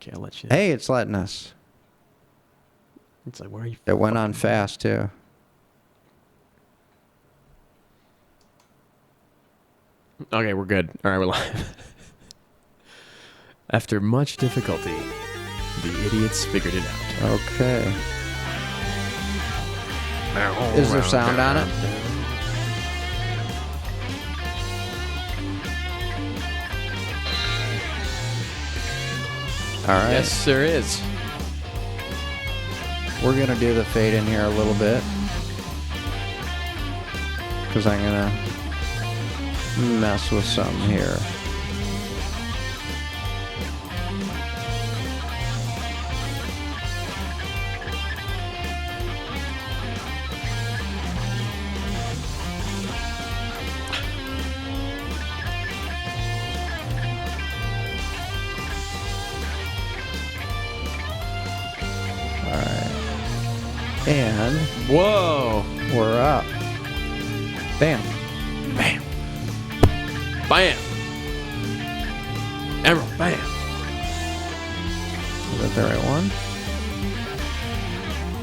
Okay, I'll let you. Hey, it's letting us. It's like, where are you? It went on fucking fast, too. going? Okay, we're good. All right, we're live. After much difficulty, the idiots figured it out. Okay. Is there sound on it? All right. Yes, there is. We're going to do the fade in here a little bit. Because I'm going to mess with something here. And Whoa! we're up. Bam. Bam! Bam! Emerald, bam! Is that the right one?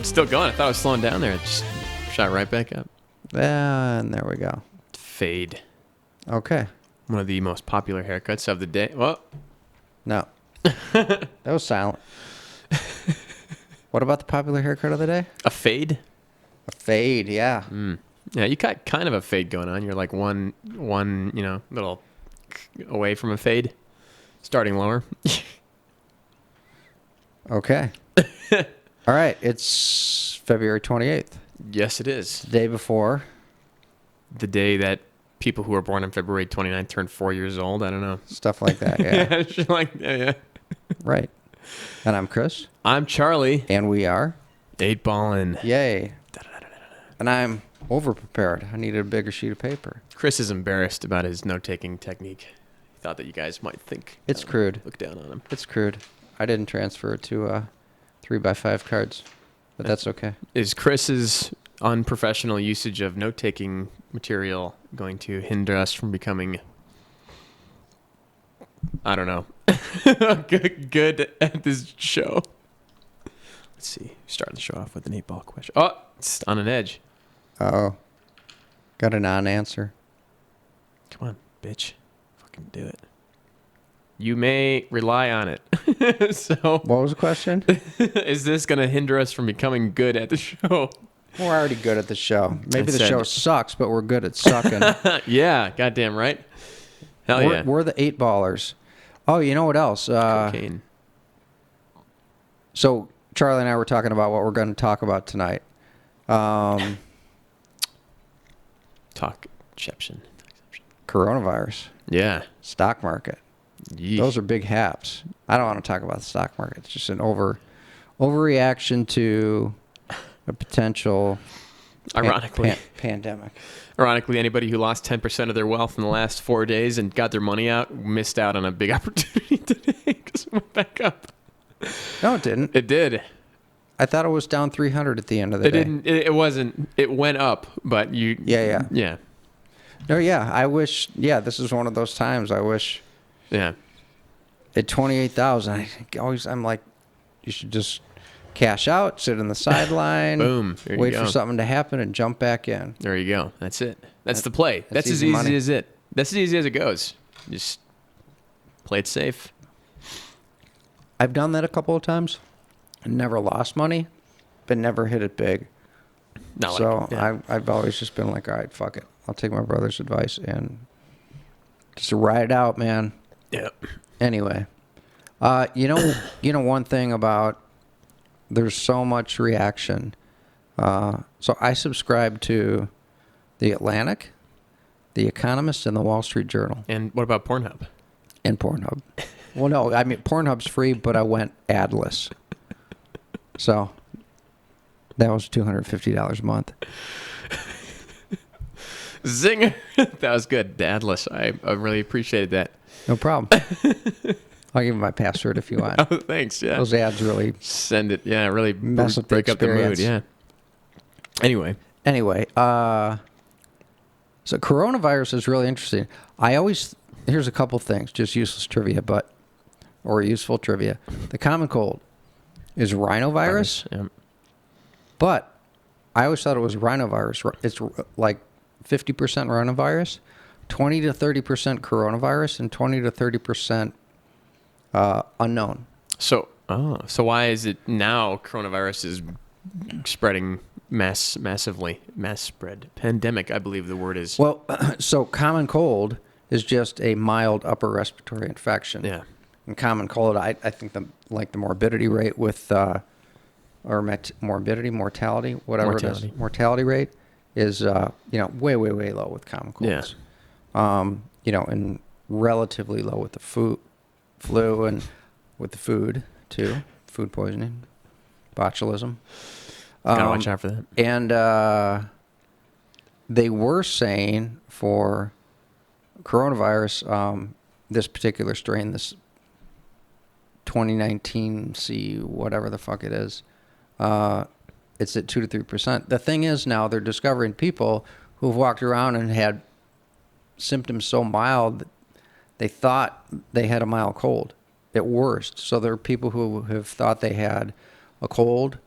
Still going. I thought I was slowing down there. It just shot right back up. And there we go. Fade. Okay. One of the most popular haircuts of the day. Well, No. That was silent. What about the popular haircut of the day? a fade? A fade, yeah. Yeah, you got kind of a fade going on. You're like one, little away from a fade. Starting lower. Okay. All right. It's February 28th. Yes, it is. The day before. The day that people who were born on February 29th turned 4 years old. I don't know. Stuff like that, yeah. Shit like, yeah. Right. And I'm Chris. I'm Charlie. And we are. 8-ballin'. Yay. And I'm over-prepared. I needed a bigger sheet of paper. Chris is embarrassed about his note-taking technique. He thought that you guys might think. It's crude. Look down on him. It's crude. I didn't transfer it to 3x5 cards, but that's okay. Is Chris's unprofessional usage of note-taking material going to hinder us from becoming, I don't know, good at this show? Let's see. Start the show off with an 8-ball question. Oh, it's on an edge. Uh-oh. Got a non-answer. Come on, bitch. Fucking do it. You may rely on it. So, What was the question? is this going to hinder us from becoming good at the show? We're already good at the show. Maybe I the said- show sucks, but we're good at sucking. Yeah, goddamn right. Hell yeah. We're the 8-ballers. Oh, you know what else? Cocaine. So Charlie and I were talking about what we're going to talk about tonight. Talkception. Coronavirus, Yeah. stock market. Yeesh. Those are big haps. I don't want to talk about the stock market. It's just an overreaction to a potential pandemic. Ironically, anybody who lost 10% of their wealth in the last 4 days and got their money out missed out on a big opportunity today because it went back up. No, it didn't. It did. I thought it was down 300 at the end of the It day. didn't. It wasn't. It went up, but you. Yeah. No, yeah. I wish. Yeah, this is one of those times. I wish Yeah. at 28,000. I'm like, you should just cash out, sit on the sideline, Boom. There you wait go. for something to happen, and jump back in. There you go. That's it. That's the play. That's as easy easy money. as it. That's as easy as it goes. Just play it safe. I've done that a couple of times. Never lost money, but never hit it big. Not So like, yeah. I've always just been like, all right, fuck it. I'll take my brother's advice and just ride it out, man. Yeah. Anyway, you know one thing about there's so much reaction. So I subscribe to The Atlantic, The Economist, and The Wall Street Journal, And what about Pornhub? and Pornhub. Well, no, I mean Pornhub's free, but I went adless. So that was $250 a month. Zinger. That was good. Dadless. I really appreciated that. No problem. I'll give you my password if you want. Oh, thanks. Yeah. Those ads really Send it. Yeah. Really mess with the break up the mood. experience. Yeah. Anyway. Anyway, so coronavirus is really interesting. Here's a couple things, just useless trivia, but or useful trivia. The common cold is rhinovirus, Yeah. but I always thought it was rhinovirus. It's like 50% rhinovirus, 20 to 30% coronavirus, and 20 to 30% unknown. So why is it now coronavirus is spreading massively? Mass spread. Pandemic, I believe the word is. Well, so common cold is just a mild upper respiratory infection. Yeah. And common cold, I think the morbidity rate with mortality, whatever it is, mortality rate is way low with common colds. Yeah. And relatively low with the flu and with the food too, food poisoning, botulism. Gotta watch out for that. And they were saying for coronavirus, this particular strain, this 2019 C, whatever the fuck it is, it's at 2 to 3%. The thing is now they're discovering people who've walked around and had symptoms so mild that they thought they had a mild cold at worst. So there are people who have thought they had a cold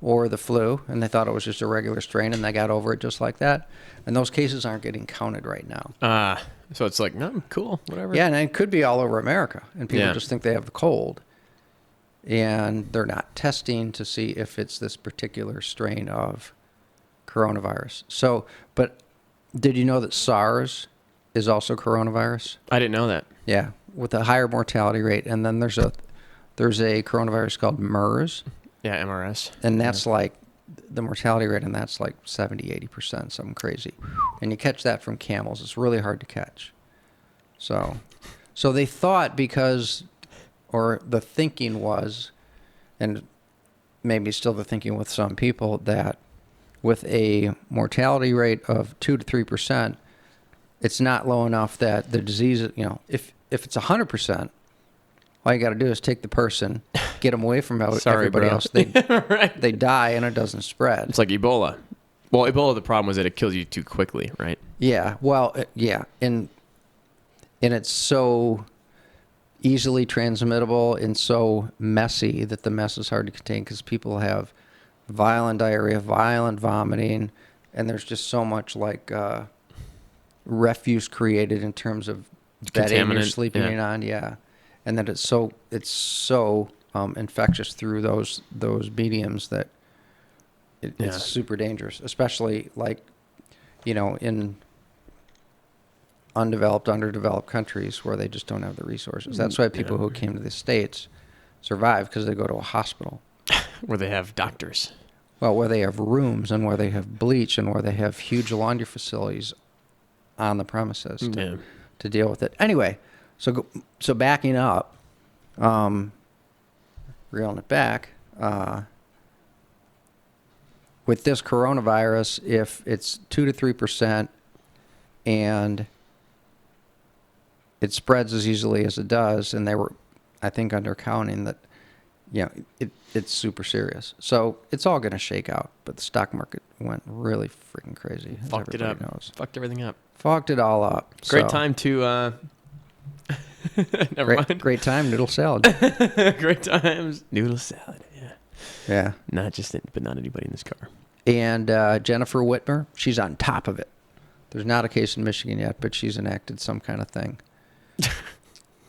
or the flu, and they thought it was just a regular strain, and they got over it just like that. And those cases aren't getting counted right now. So it's like, no, cool, whatever. Yeah, and it could be all over America, and people just think they have the cold. And they're not testing to see if it's this particular strain of coronavirus. So, but did you know that SARS is also coronavirus? I didn't know that. Yeah, with a higher mortality rate. And then there's a coronavirus called MERS. Yeah, MRS. And that's like, the mortality rate, and that's like 70, 80%, something crazy. And you catch that from camels. It's really hard to catch. So they thought or the thinking was, and maybe still the thinking with some people, that with a mortality rate of 2 to 3%, it's not low enough that the disease, if it's 100%, all you got to do is take the person, get them away from everybody else. Right. They die and it doesn't spread. It's like Ebola. Well, Ebola, the problem was that it kills you too quickly, right? Yeah. Well, yeah. And it's so easily transmittable and so messy that the mess is hard to contain because people have violent diarrhea, violent vomiting, and there's just so much refuse created in terms of bedding you're sleeping on. Yeah. And that it's so infectious through those mediums that it's super dangerous, especially in underdeveloped countries where they just don't have the resources. That's why people who came to the States survive, because they go to a hospital where they have doctors. Well, where they have rooms and where they have bleach and where they have huge laundry facilities on the premises to deal with it. Anyway, so backing up, reeling it back, with this coronavirus, if it's 2 to 3% and it spreads as easily as it does, and they were, I think, undercounting that, it's super serious. So it's all going to shake out, but the stock market went really freaking crazy. Fucked it up. Knows. Fucked everything up. Fucked it all up. Great time to... Never mind. Great time, noodle salad. Great times, noodle salad. Yeah. Yeah. But not anybody in this car. And Jennifer Whitmer, she's on top of it. There's not a case in Michigan yet, but she's enacted some kind of thing.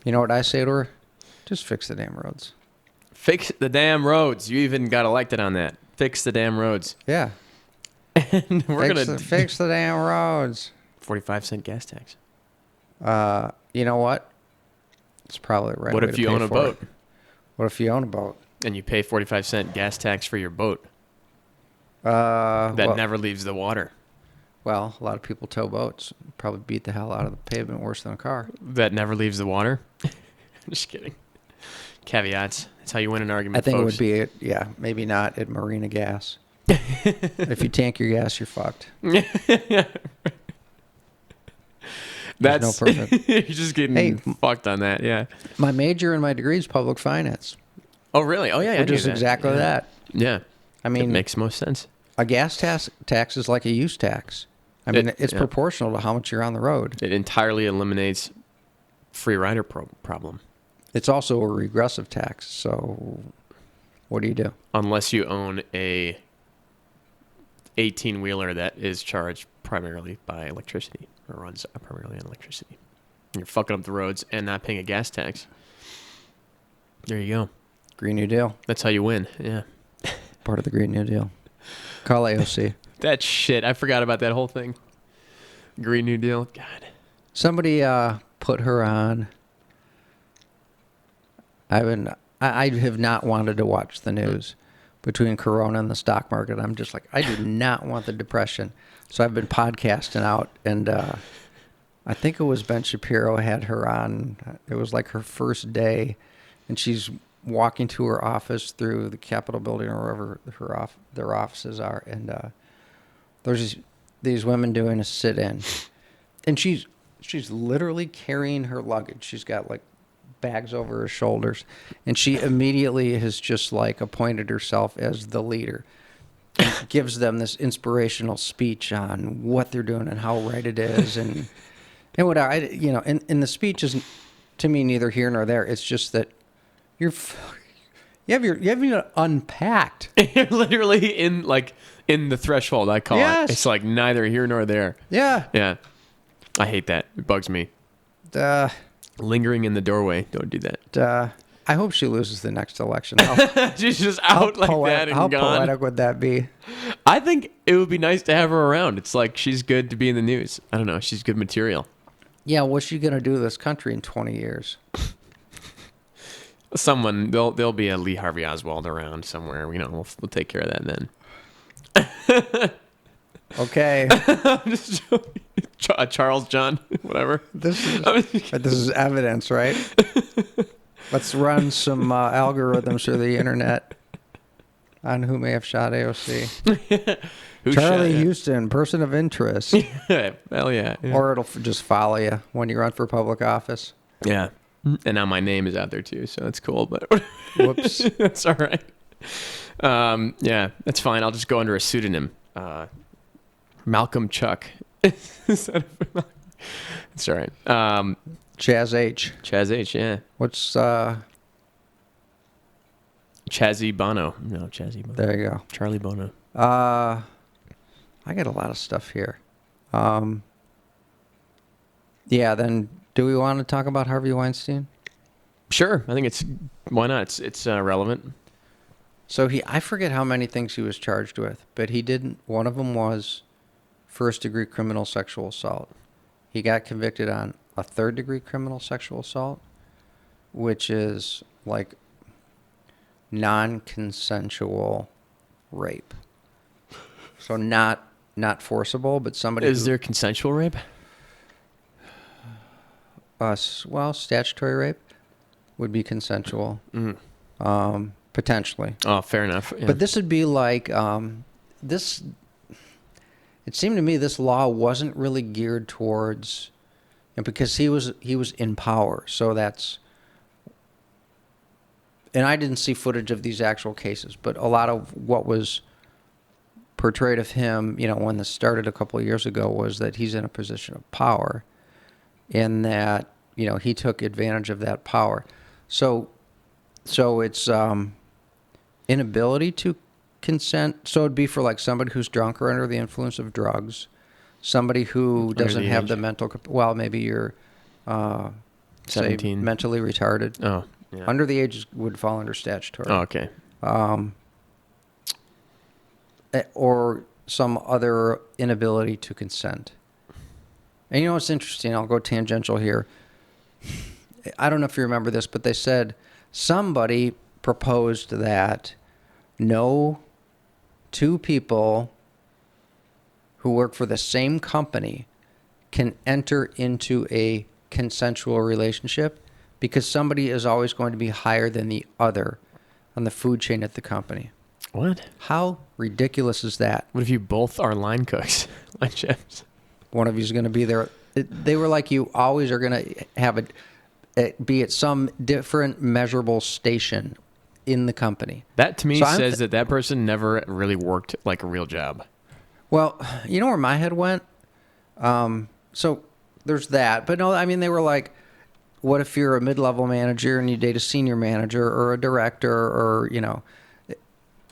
You know what I say to her? Just fix the damn roads. Fix the damn roads. You even got elected on that. Fix the damn roads. Yeah. And we're going to fix the damn roads. 45-cent gas tax. You know what? It's probably right. What if you own a boat? What if you own a boat? And you pay 45-cent gas tax for your boat? That never leaves the water. Well, a lot of people tow boats. Probably beat the hell out of the pavement worse than a car. That never leaves the water? I'm just kidding. Caveats. That's how you win an argument, I think folks. it would be, maybe not at Marina Gas. If you tank your gas, you're fucked. That's no perfect. You're just getting fucked on that, yeah. My major and my degree is public finance. Oh, really? Oh, yeah. Which is exactly that. Yeah. I mean, it makes most sense. A gas tax is like a use tax. I mean, it's proportional to how much you're on the road. It entirely eliminates free rider problem. It's also a regressive tax. So what do you do? Unless you own a 18-wheeler that is charged primarily by electricity or runs primarily on electricity. And you're fucking up the roads and not paying a gas tax. There you go. Green New Deal. That's how you win. Yeah. Part of the Green New Deal. Call AOC. That shit. I forgot about that whole thing. Green New Deal. God. Somebody put her on. I have not wanted to watch the news between Corona and the stock market. I'm just like, I do not want the depression. So I've been podcasting out, and I think it was Ben Shapiro had her on. It was like her first day, and she's walking to her office through the Capitol building or wherever their offices are, and there's these women doing a sit-in, and she's literally carrying her luggage. She's got like bags over her shoulders, and she immediately has just like appointed herself as the leader. And gives them this inspirational speech on what they're doing and how right it is, and what and the speech is to me neither here nor there. It's just that you have your unpacked. You're literally in the threshold, I call Yes. it. It's like neither here nor there. Yeah. Yeah. I hate that. It bugs me. Lingering in the doorway. Don't do that. I hope she loses the next election. She's just out like that and how gone. poetic would that be? I think it would be nice to have her around. It's like she's good to be in the news. I don't know. She's good material. Yeah, what's she gonna do to this country in 20 years? Someone, there'll be a Lee Harvey Oswald around somewhere. We'll take care of that then. Okay. I'm just joking. Charles John, whatever. This is evidence, right? Let's run some algorithms through the internet on who may have shot AOC. Charlie Houston, person of interest. Yeah, hell yeah. Or it'll just follow you when you run for public office. Yeah. And now my name is out there too, so that's cool. But Whoops. That's all right. Yeah, that's fine. I'll just go under a pseudonym. Malcolm Chuck. It's all right. Chaz H. Chaz H, yeah. What's Chazzy Bono. No, Chazzy Bono. there you go. Charlie Bono. I got a lot of stuff here. Yeah, then do we want to talk about Harvey Weinstein? Sure. I think why not? It's relevant. So I forget how many things he was charged with, but one of them was first-degree criminal sexual assault. He got convicted on a third-degree criminal sexual assault, which is like non-consensual rape. So not forcible, but somebody. Is there consensual rape? Statutory rape would be consensual, potentially. Oh, fair enough. Yeah. But this would be like this. It seemed to me this law wasn't really geared towards, because he was in power. So that's. And I didn't see footage of these actual cases, but a lot of what was portrayed of him, when this started a couple of years ago, was that he's in a position of power, and that he took advantage of that power. So it's inability to consent. So it'd be for like somebody who's drunk or under the influence of drugs, somebody who doesn't have the mental. Maybe you're 17, mentally retarded. Oh, yeah. Under the age would fall under statutory. Oh, okay. Or some other inability to consent. And what's interesting? I'll go tangential here. I don't know if you remember this, but they said somebody proposed that no two people who work for the same company can enter into a consensual relationship because somebody is always going to be higher than the other on the food chain at the company. What? How ridiculous is that? What if you both are line cooks, line chefs? One of you is going to be there. They were like, you always are going to have be at some different measurable station in the company. That to me says that person never really worked like a real job. Well, you know where my head went? So there's that. But no, I mean, they were like, what if you're a mid-level manager and you date a senior manager or a director, or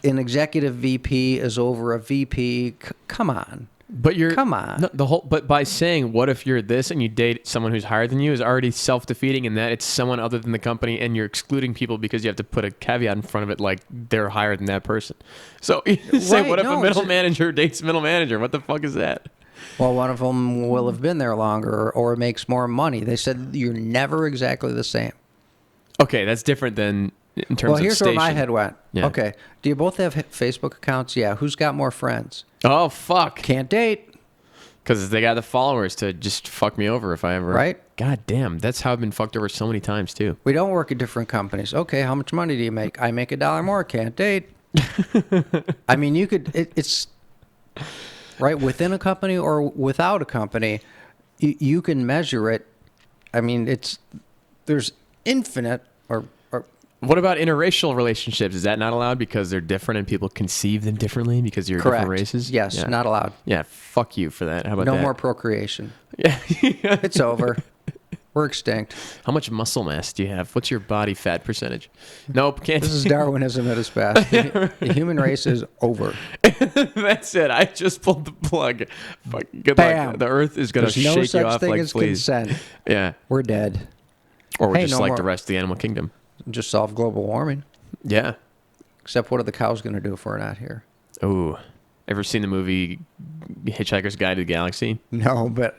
an executive VP is over a VP? Come on. But Come on. no, but by saying what if you're this and you date someone who's higher than you is already self-defeating in that it's someone other than the company, and you're excluding people because you have to put a caveat in front of it like they're higher than that person. So you say Right, what if no, a middle it's- manager dates a middle manager? What the fuck is that? Well, one of them will have been there longer or makes more money. They said you're never exactly the same. Okay, that's different than in terms Well, of here's station. where my head went. Yeah. Okay. Do you both have Facebook accounts? Yeah. Who's got more friends? Oh fuck. Can't date. Because they got the followers to just fuck me over if I ever. Right. God damn, that's how I've been fucked over so many times too. We don't work at different companies. Okay, how much money do you make? I make $1 more. Can't date. I mean, you could. It's right within a company or without a company. You can measure it. I mean, there's infinite or What about interracial relationships? Is that not allowed because they're different and people conceive them differently because you're correct different races? Yes, Yeah. not allowed. Yeah, fuck you for that. How about No that? more procreation. Yeah. It's over. We're extinct. How much muscle mass do you have? What's your body fat percentage? Nope, can't. This is Darwinism at its best. The human race is over. That's it. I just pulled the plug. Fuck, good Bam. luck. The Earth is gonna There's no shake you such off thing like as fleas. consent. Yeah, We're dead. or we're Hey, just no like more. the rest of the animal kingdom. Just solve global warming. Yeah. Except what are the cows going to do if we're not here? Ooh. Ever seen the movie Hitchhiker's Guide to the Galaxy? No, but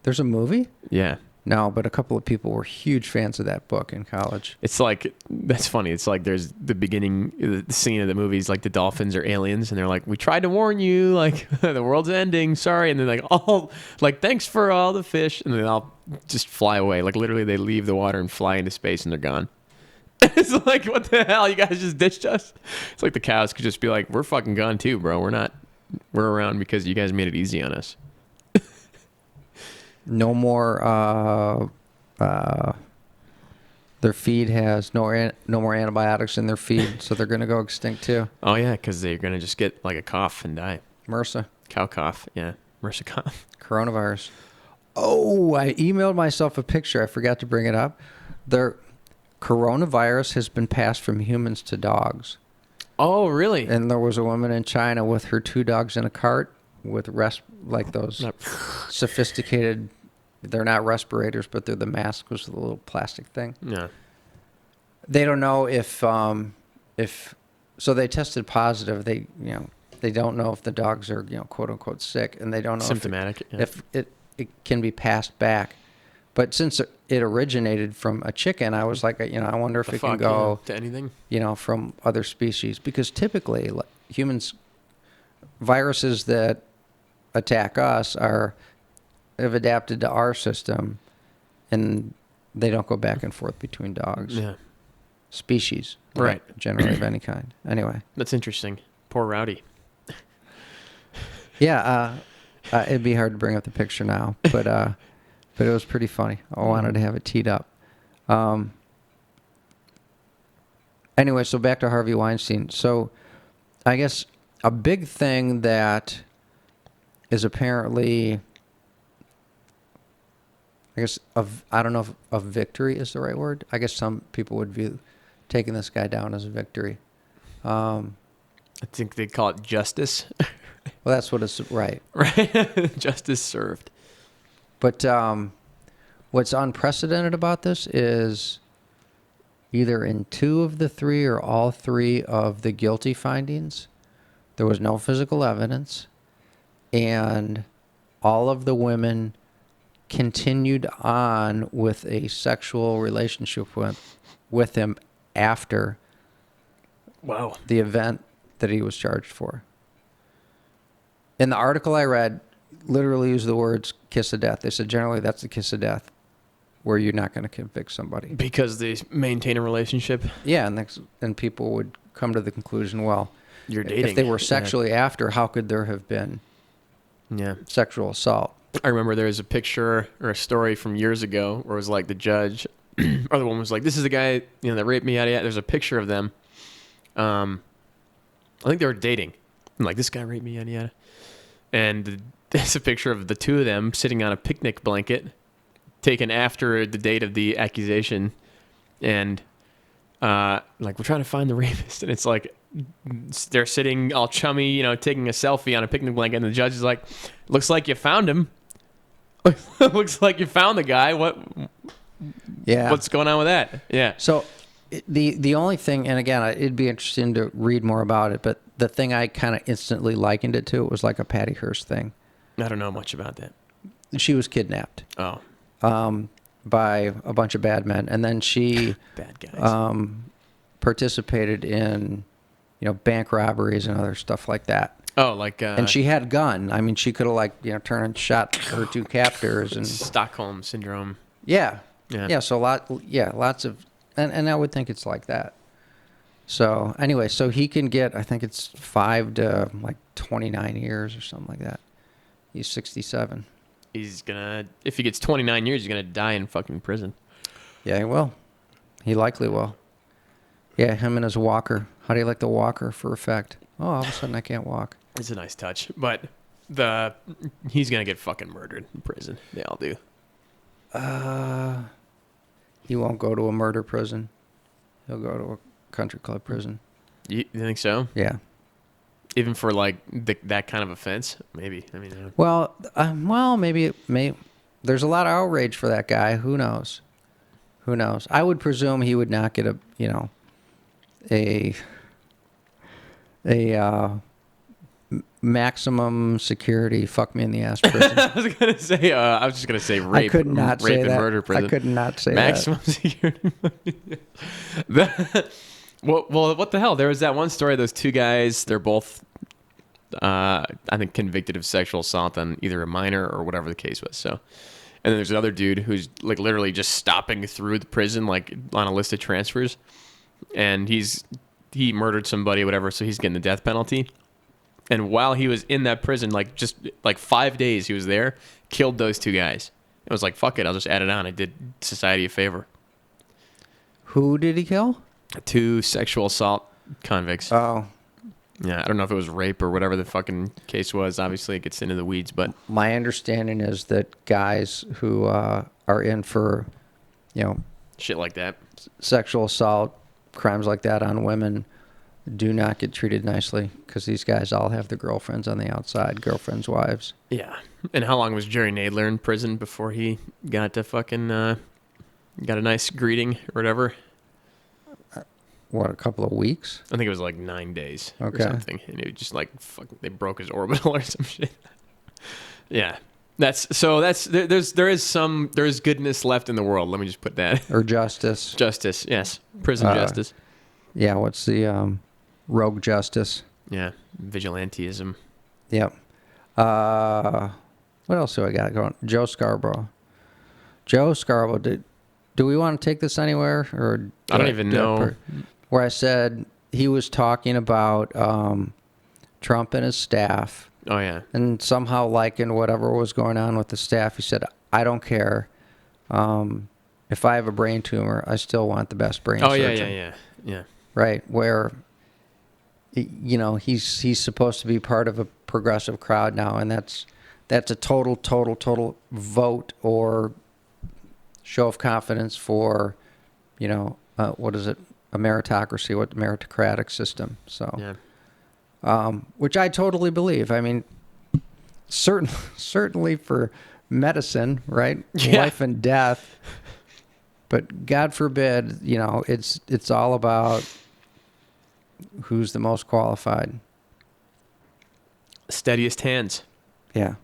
there's a movie? Yeah. No, but a couple of people were huge fans of that book in college. It's like, that's funny. It's like there's the beginning, the scene of the movie is like the dolphins are aliens and they're like, we tried to warn you, like the world's ending, sorry. And then like, oh, like thanks for all the fish. And then they'll just fly away. Like literally they leave the water and fly into space and they're gone. It's like, what the hell? You guys just ditched us? It's like the cows could just be like, we're fucking gone too, bro. We're around because you guys made it easy on us. No more. Their feed has no more antibiotics in their feed, so they're going to go extinct too. Oh yeah, because they're going to just get like a cough and die. MRSA, Cow cough. Yeah. MRSA cough. coronavirus. Oh, I emailed myself a picture. I forgot to bring it up. Their coronavirus has been passed from humans to dogs. Oh, really? And there was a woman in China with her 2 dogs in a cart with like those Not- sophisticated. They're not respirators, but they're the masks with the little plastic thing. Yeah. They don't know if so they tested positive. They don't know if the dogs are quote unquote sick, and they don't know Symptomatic. Yeah. if it can be passed back. But since it originated from a chicken, I was like, I wonder if The it can fuck, go to anything. from other species, because typically humans, viruses that attack us have adapted to our system, and they don't go back and forth between dogs. Yeah. Species, Right. Generally of any kind. Anyway, That's interesting. Poor Rowdy. yeah, it'd be hard to bring up the picture now, but it was pretty funny. I wanted to have it teed up. Anyway, so back to Harvey Weinstein. So, I guess a big thing that is apparently, I don't know if a victory is the right word. I guess some people would view taking this guy down as a victory. I think they call it justice. Well, that's what it's right. Right? Justice served. But what's unprecedented about this is either in 2 of the 3 or all 3 of the guilty findings, there was no physical evidence, and all of the women continued on with a sexual relationship with him after Wow. the event that he was charged for. In the article I read, literally used the words kiss of death. They said generally that's the kiss of death, where you're not going to convict somebody. Because they maintain a relationship. Yeah, and people would come to the conclusion, well, You're dating. if they were Yeah. sexually after, how could there have been Yeah. sexual assault? I remember there was a picture or a story from years ago where it was like the judge or the woman was like, this is the guy, that raped me, yada, yada. There's a picture of them. I think they were dating. And like, this guy raped me, yada, yada. And there's a picture of the 2 of them sitting on a picnic blanket, taken after the date of the accusation, and like we're trying to find the rapist, and it's like they're sitting all chummy, taking a selfie on a picnic blanket, and the judge is like, "Looks like you found him. Looks like you found the guy. What's going on with that?" Yeah. So the only thing, and again, it'd be interesting to read more about it, but the thing I kind of instantly likened it to, it was like a Patty Hearst thing. I don't know much about that. She was kidnapped Oh, by a bunch of bad men, and then she bad guys. participated in, bank robberies and other stuff like that. Oh, like And she had a gun. I mean, she could have turned and shot her two captors and Stockholm syndrome. yeah. Yeah. So lots of, and I would think it's like that. So anyway, so he can get, I think it's 5 to 29 years or something like that. He's 67. He's gonna, if he gets 29 years, he's gonna die in fucking prison. Yeah, he will. He likely will. Yeah, him and his walker. How do you like the walker for effect? Oh, all of a sudden I can't walk. It's a nice touch, but he's gonna get fucking murdered in prison. They all do. He won't go to a murder prison. He'll go to a country club prison. You think so? Yeah. Even for like that kind of offense? Maybe. I mean, Well, maybe it may. There's a lot of outrage for that guy. Who knows? Who knows? I would presume he would not get a maximum security fuck me in the ass prison. I was gonna say. I was just gonna say rape. I could not rape say and that. murder prison. I could not say maximum security. Well, what the hell? There was that one story. Those two guys. They're both, I think, convicted of sexual assault on either a minor or whatever the case was. So, and then there's another dude who's like literally just stopping through the prison, like on a list of transfers, and he murdered somebody, whatever. So he's getting the death penalty. And while he was in that prison, like just like 5 days he was there, killed those two guys. It was like, fuck it, I'll just add it on. I did society a favor. Who did he kill? 2 sexual assault convicts. Oh, Yeah, I don't know if it was rape or whatever the fucking case was. Obviously, it gets into the weeds, but my understanding is that guys who are in for, shit like that. sexual assault, crimes like that on women, do not get treated nicely because these guys all have their girlfriends on the outside, girlfriends, wives. Yeah. And how long was Jerry Nadler in prison before he got to fucking got a nice greeting or whatever? What, a couple of weeks? I think it was like 9 days Okay. or something. And it was just like fucking, they broke his orbital or some shit. Yeah. There is goodness left in the world. Let me just put that. Or justice. Justice, yes. Prison justice. Yeah, what's the rogue justice? Yeah. Vigilantism. Yep. What else do I got going? Joe Scarborough. Joe Scarborough, do we want to take this anywhere? Or I don't even know. Where I said he was talking about Trump and his staff. Oh, yeah. And somehow likened whatever was going on with the staff. He said, I don't care. If I have a brain tumor, I still want the best brain surgeon. Yeah. Right, where, he's supposed to be part of a progressive crowd now, and that's a total vote or show of confidence for, what is it, a meritocracy, what meritocratic system. So, Yeah. Which I totally believe. I mean, certainly for medicine, right? Yeah. Life and death. But God forbid, it's all about who's the most qualified. Steadiest hands. Yeah.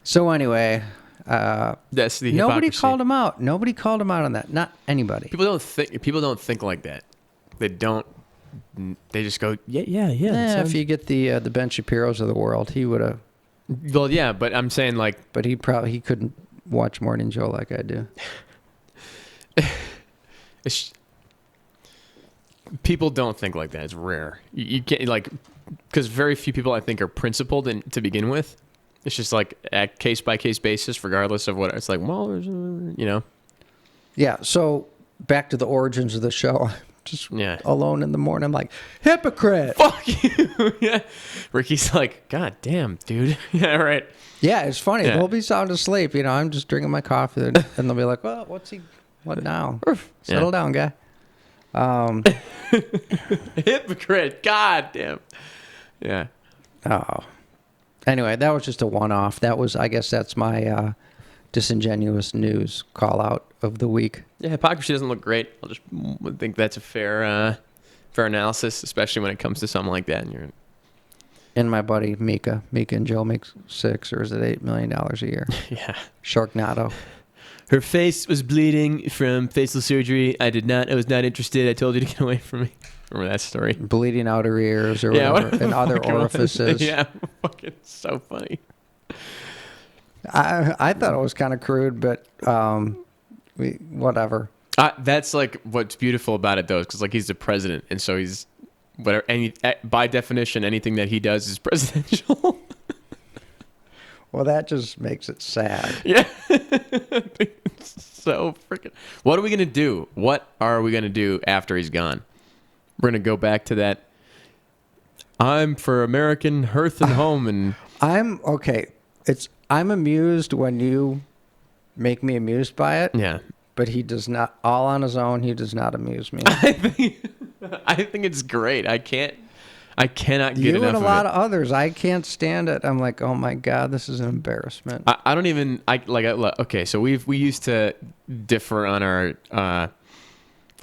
So anyway, That's the nobody hypocrisy. called him out. Nobody called him out on that. Not anybody. People don't think like that. They don't. They just go, yeah. If you get the Ben Shapiro's of the world, he would have. Well, yeah, but I'm saying like, But he couldn't watch Morning Joe like I do. people don't think like that. It's rare. You can't like, because very few people I think are principled to begin with. It's just like at case by case basis, regardless of what it's like. Well, Yeah. So back to the origins of the show. just Yeah. alone in the morning. I'm like, hypocrite. Fuck you. Yeah. Ricky's like, God damn, dude. Yeah, right. Yeah, it's funny. Yeah. They'll be sound asleep. I'm just drinking my coffee, and they'll be like, well, what now? Settle down, guy. Hypocrite. God damn. Yeah. Oh. Anyway, that was just a one-off. I guess that's my disingenuous news call out of the week. Yeah, hypocrisy doesn't look great. I just think that's a fair analysis, especially when it comes to something like that. And you're And my buddy Mika and Joe make $6 or is it $8 million a year? yeah. Sharknado. Her face was bleeding from facial surgery. I was not interested. I told you to get away from me. Remember that story? Bleeding out her ears or Yeah, whatever, and other fucking was. orifices. Yeah, fucking so funny. I thought it was kind of crude, but whatever. That's like what's beautiful about it, though, because like he's the president, and so he's whatever. By definition, anything that he does is presidential. Well, that just makes it sad. Yeah. So freaking. What are we gonna do? What are we gonna do after he's gone? We're gonna go back to that. I'm for American hearth and home, and I'm okay. I'm amused when you make me amused by it. yeah. But he does not. All on his own, he does not amuse me. I think it's great. I cannot get You enough and a of lot it. of others, I can't stand it. I'm like, oh my god, this is an embarrassment. I don't even okay, so we used to differ on our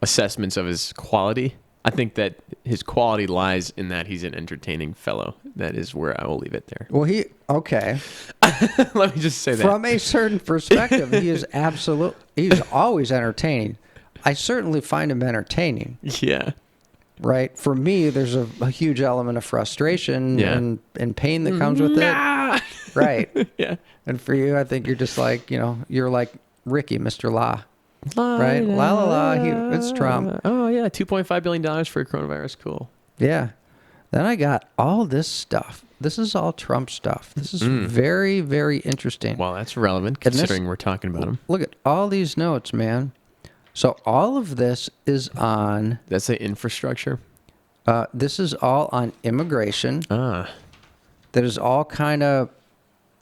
assessments of his quality. I think that his quality lies in that he's an entertaining fellow. That is where I will leave it there. Well, okay. Let me just say that. From a certain perspective, he is he's always entertaining. I certainly find him entertaining, Yeah. right? For me, there's a huge element of frustration Yeah. and pain that comes with it. Right. Yeah. And for you, I think you're just like, you're like Ricky, Mr. La. Right? La la la. It's Trump. Oh, yeah. $2.5 billion for coronavirus. Cool. Yeah. Then I got all this stuff. This is all Trump stuff. This is very, very interesting. Well, that's relevant considering we're talking about him. Look at all these notes, man. So all of this is on. That's the infrastructure. This is all on immigration. Ah. That is all kind of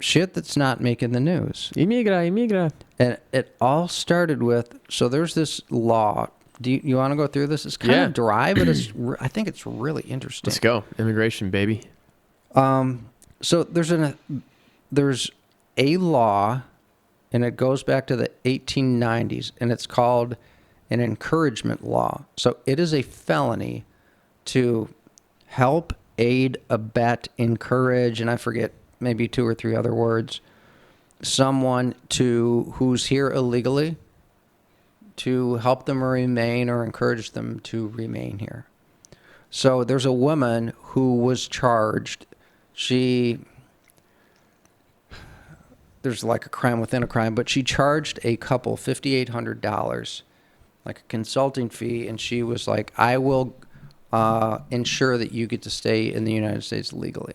shit that's not making the news. Imigra. And it all started with. So there's this law. Do you want to go through this? It's kind of dry, but I think it's really interesting. Let's go. Immigration, baby. So there's a law, and it goes back to the 1890s, and it's called an encouragement law. So it is a felony to help, aid, abet, encourage, and I forget maybe 2 or 3 other words, someone who's here illegally, to help them remain or encourage them to remain here. So there's a woman who was charged. There's like a crime within a crime, but she charged a couple $5,800, like a consulting fee, and she was like, I will ensure that you get to stay in the United States legally.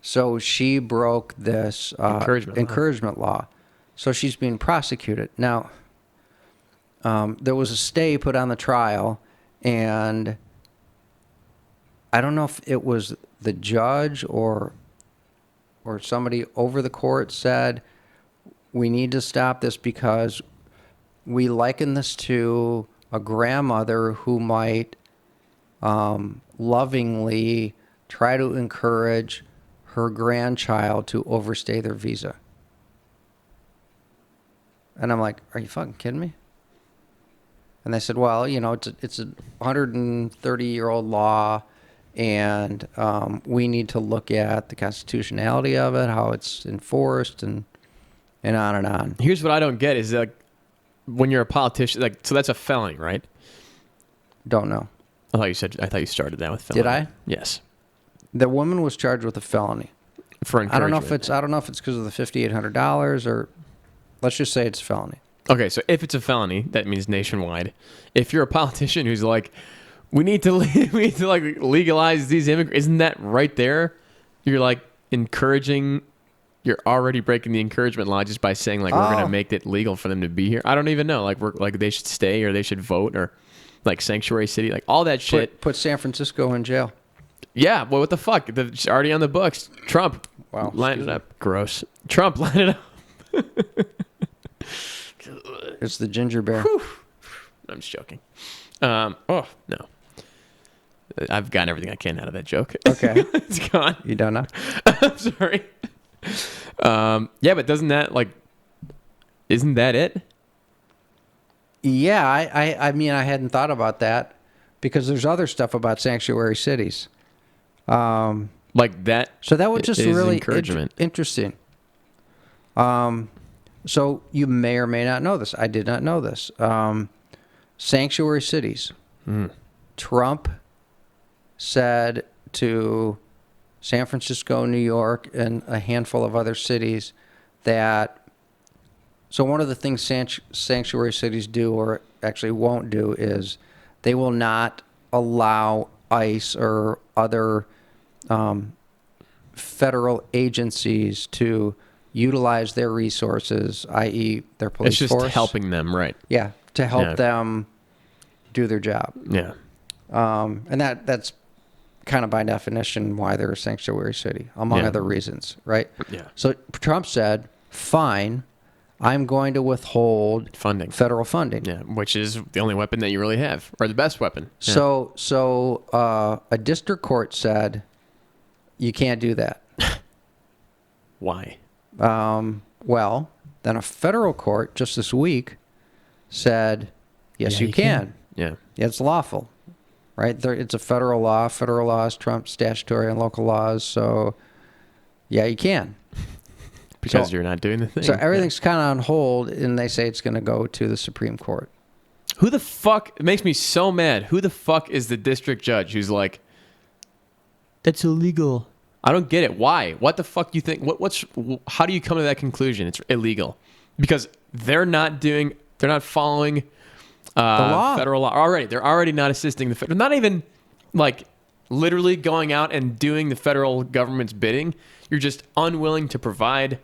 So she broke this encouragement law. So she's being prosecuted. Now, there was a stay put on the trial, and I don't know if it was the judge or somebody over the court said, we need to stop this because we liken this to a grandmother who might lovingly try to encourage her grandchild to overstay their visa. And I'm like, are you fucking kidding me? And they said, well, it's a 130-year-old law, and we need to look at the constitutionality of it, how it's enforced, and on and on. Here's what I don't get is like when you're a politician, like, so that's a felony, right? Don't know. I thought you started that with felony. Did I? Yes. The woman was charged with a felony. For I don't encouragement. know if it's because of the $5,800 or let's just say it's a felony. Okay, so if it's a felony, that means nationwide. If you're a politician who's like, we need to like legalize these immigrants, isn't that right there? You're like encouraging. You're already breaking the encouragement law just by saying like we're gonna make it legal for them to be here. I don't even know. Like they should stay or they should vote or like sanctuary city, like all that shit. Put San Francisco in jail. Yeah, well, what the fuck? It's already on the books. Trump Wow, lined it excuse up. Gross. Trump lined it up. It's the ginger bear. I'm just joking. Oh no, I've gotten everything I can out of that joke. Okay. It's gone. You don't know? I'm sorry. Yeah, but doesn't that isn't that it? Yeah, I mean, I hadn't thought about that because there's other stuff about sanctuary cities. Like that. So that was just is really encouragement. interesting. So you may or may not know this. I did not know this. Sanctuary cities. Trump said to San Francisco, New York, and a handful of other cities that. So one of the things sanctuary cities do, or actually won't do, is they will not allow ICE or other federal agencies to utilize their resources, i.e., their police It's just force. helping them, right? Yeah, to help Yeah. them do their job. Yeah. And that's kind of by definition why they're a sanctuary city, among Yeah. other reasons, right? Yeah. So Trump said, fine, I'm going to withhold Funding. federal funding. Yeah, which is the only weapon that you really have, or the best weapon. Yeah. So a district court said, you can't do that. Why? Well, then a federal court just this week said, yes, Yeah, you can. Yeah. Yeah, it's lawful, right? It's a federal law. Federal laws trump statutory and local laws. So, yeah, you can. Because So- you're not doing the thing. So everything's kind of on hold, and they say it's going to go to the Supreme Court. Who the fuck? It makes me so mad. Who the fuck is the district judge who's like, that's illegal? I don't get it. Why? What the fuck do you think? How do you come to that conclusion? It's illegal because they're not following law. federal law already. They're already not assisting the not even like literally going out and doing the federal government's bidding. You're just unwilling to provide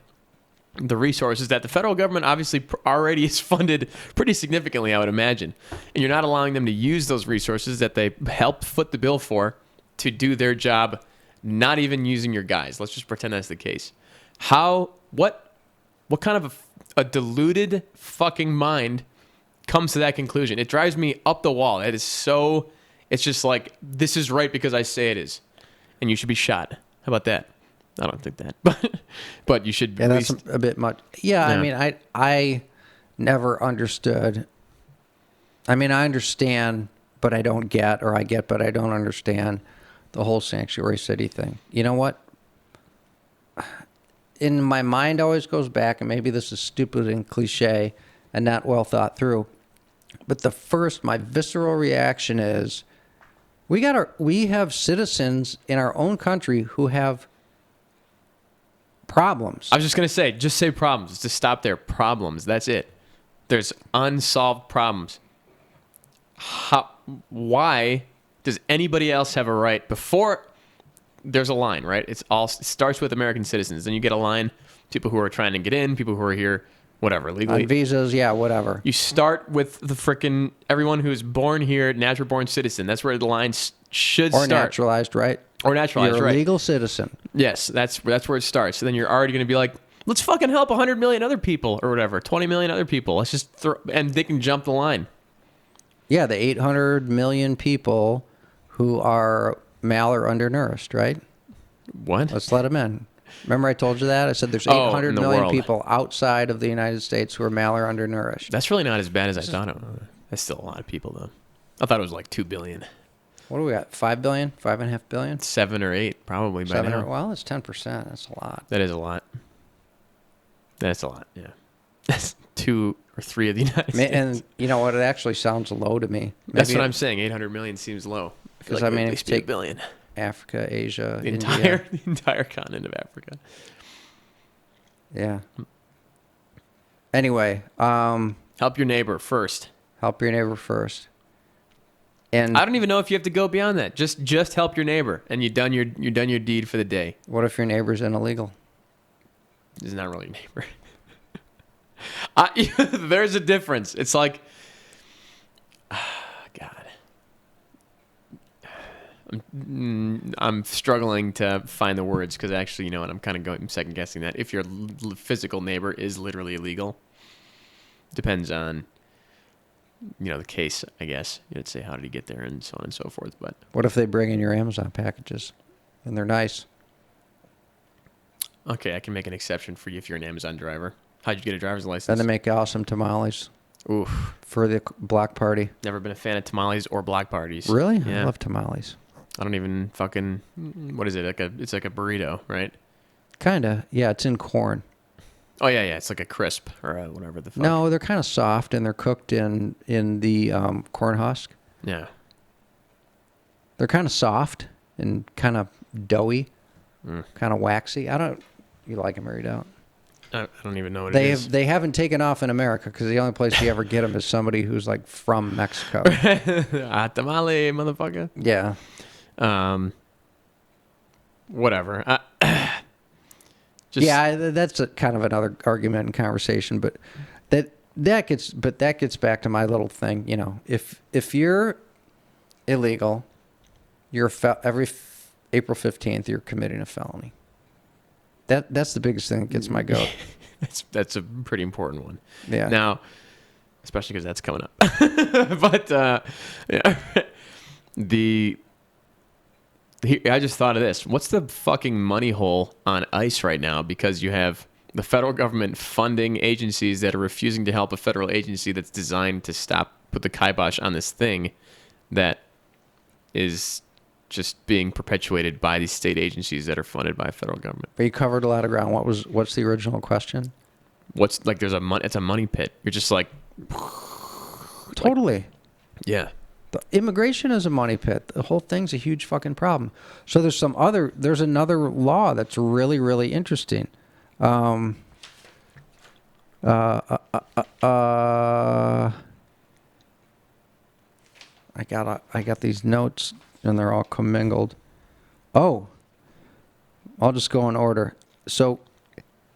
the resources that the federal government obviously already is funded pretty significantly, I would imagine. And you're not allowing them to use those resources that they helped foot the bill for to do their job, not even using your guys. Let's just pretend that's the case. What kind of a deluded fucking mind comes to that conclusion? It drives me up the wall. It is so, it's just like, this is right because I say it is. And you should be shot. How about that? I don't think that, but you should. Yeah, at that's least, a bit much. Yeah, Yeah. I mean, I never understood. I mean, I understand, but I don't get, or I get, but I don't understand the whole sanctuary city thing. You know what? In my mind, always goes back, and maybe this is stupid and cliche and not well thought through. But my visceral reaction is, we have citizens in our own country who have problems. I was just gonna say, just say problems. Just stop there. Problems. That's it. There's unsolved problems. Why does anybody else have a right before there's a line, right? It starts with American citizens. Then you get a line, people who are trying to get in, people who are here, whatever, legally. On visas, yeah, whatever. You start with the frickin' everyone who's born here, natural born citizen. That's where the line should Or start. naturalized, right? Or naturalized, You're a right? legal citizen. Yes, that's where it starts. So then you're already going to be like, let's fucking help 100 million other people or whatever, 20 million other people. Let's just throw, and they can jump the line. Yeah, the 800 million people who are mal or undernourished, right? What? Let's let them in. Remember I told you that? I said there's Oh, 800 in the million world. people outside of the United States who are mal or undernourished. That's really not as bad as I thought it was. That's still a lot of people, though. I thought it was like 2 billion. What do we got? 5 billion? 5.5 billion? 7 or 8, probably by 7 now. or, well, it's 10%. That's a lot. That is a lot. That's a lot, yeah. That's 2 or 3 of the United States. And you know what? It actually sounds low to me. That's Maybe what I'm saying. 800 million seems low. I feel 'Cause, like I mean, it would at if least you be a take- billion. Africa, Asia, The India. entire continent of Africa. Yeah. Anyway, Help your neighbor first. help your neighbor first. And I don't even know if you have to go beyond that. Just help your neighbor, and you've done your deed for the day. what if your neighbor's illegal? It's not really your neighbor. There's a difference. It's like, God, I'm struggling to find the words because actually, you know what? I'm kind of going second guessing that. If your physical neighbor is literally illegal, depends on, you know, the case, I guess. You'd say, how did he get there and so on and so forth. But What if they bring in your Amazon packages and they're nice? okay, I can make an exception for you if you're an Amazon driver. How'd you get a driver's license? And they make awesome tamales Oof. for the block party. Never been a fan of tamales or block parties. Really? Yeah. I love tamales. I don't even fucking. What is it? It's like a burrito, right? Kinda. Yeah, it's in corn. Oh yeah, yeah. It's like a crisp or whatever the fuck. No, they're kind of soft and they're cooked in the corn husk. Yeah. They're kind of soft and kind of doughy, kind of waxy. You like them or you don't? I don't even know what it is. They haven't taken off in America because the only place you ever get them is somebody who's like from Mexico. Tamale, motherfucker. Yeah. Whatever. That's kind of another argument and conversation, but that gets back to my little thing. You know, if you're illegal, every April 15th you're committing a felony. That's the biggest thing that gets my goat. That's a pretty important one. Yeah. Now, especially because that's coming up. But yeah. I just thought of this. What's the fucking money hole on ICE right now? Because you have the federal government funding agencies that are refusing to help a federal agency that's designed to put the kibosh on this thing that is just being perpetuated by these state agencies that are funded by federal government. But you covered a lot of ground. What's the original question? It's a money pit. You're just like, Totally. yeah. The immigration is a money pit. The whole thing's a huge fucking problem. So there's another law that's really, really interesting. I got these notes and they're all commingled. Oh, I'll just go in order. So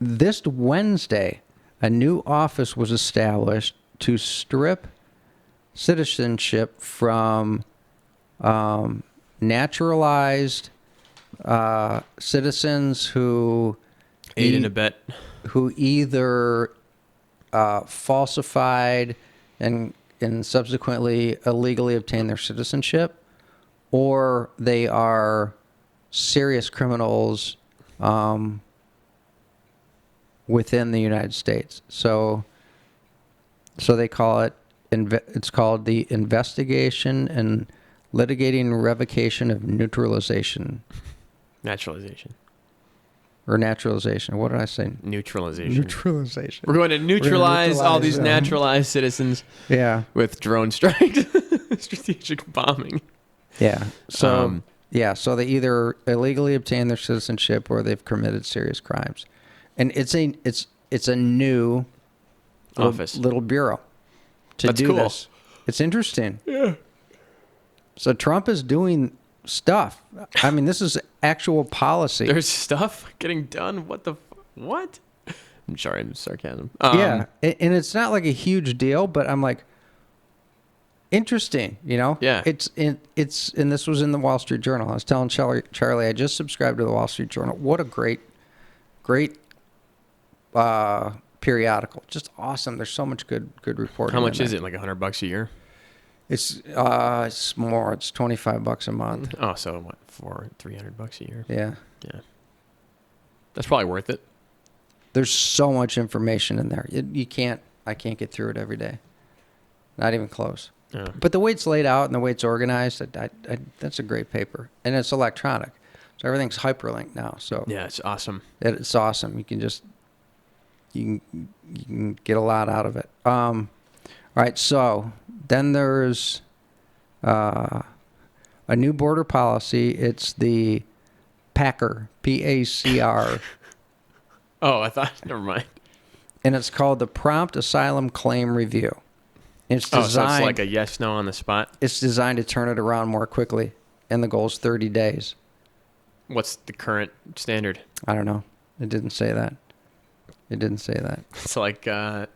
this Wednesday, a new office was established to strip citizenship from naturalized citizens who Aid and abet. who either falsified and subsequently illegally obtained their citizenship, or they are serious criminals within the United States. So they call it. It's called the Investigation and Litigating Revocation of Naturalization. Naturalization. Or naturalization. What did I say? Neutralization. Neutralization. We're going to neutralize all these them. naturalized citizens Yeah. with drone strikes, strategic bombing. Yeah. So so they either illegally obtain their citizenship or they've committed serious crimes, and it's a new Office. little bureau to That's do cool. this. It's interesting. Yeah. So Trump is doing stuff. I mean, this is actual policy. There's stuff getting done. What? I'm sorry, I'm sarcasm. Yeah, and it's not like a huge deal, but I'm like, interesting, you know? Yeah. And this was in the Wall Street Journal. I was telling Charlie, I just subscribed to the Wall Street Journal. What a great periodical. Just awesome. There's so much good reporting. How much is it? Like $100 a year? It's more. It's $25 a month. Oh, so what? $300 a year? Yeah. Yeah. That's probably worth it. There's so much information in there. I can't get through it every day. Not even close. Yeah. But the way it's laid out and the way it's organized, that's a great paper. And it's electronic. So everything's hyperlinked now. So Yeah, it's awesome. it's awesome. You can get a lot out of it. All right. So then there's a new border policy. It's the PACR, PACR. Oh, I thought. Never mind. And it's called the Prompt Asylum Claim Review. It's Oh, designed. so it's like a yes, no on the spot. It's designed to turn it around more quickly, and the goal is 30 days. What's the current standard? I don't know. It didn't say that. It's like. Never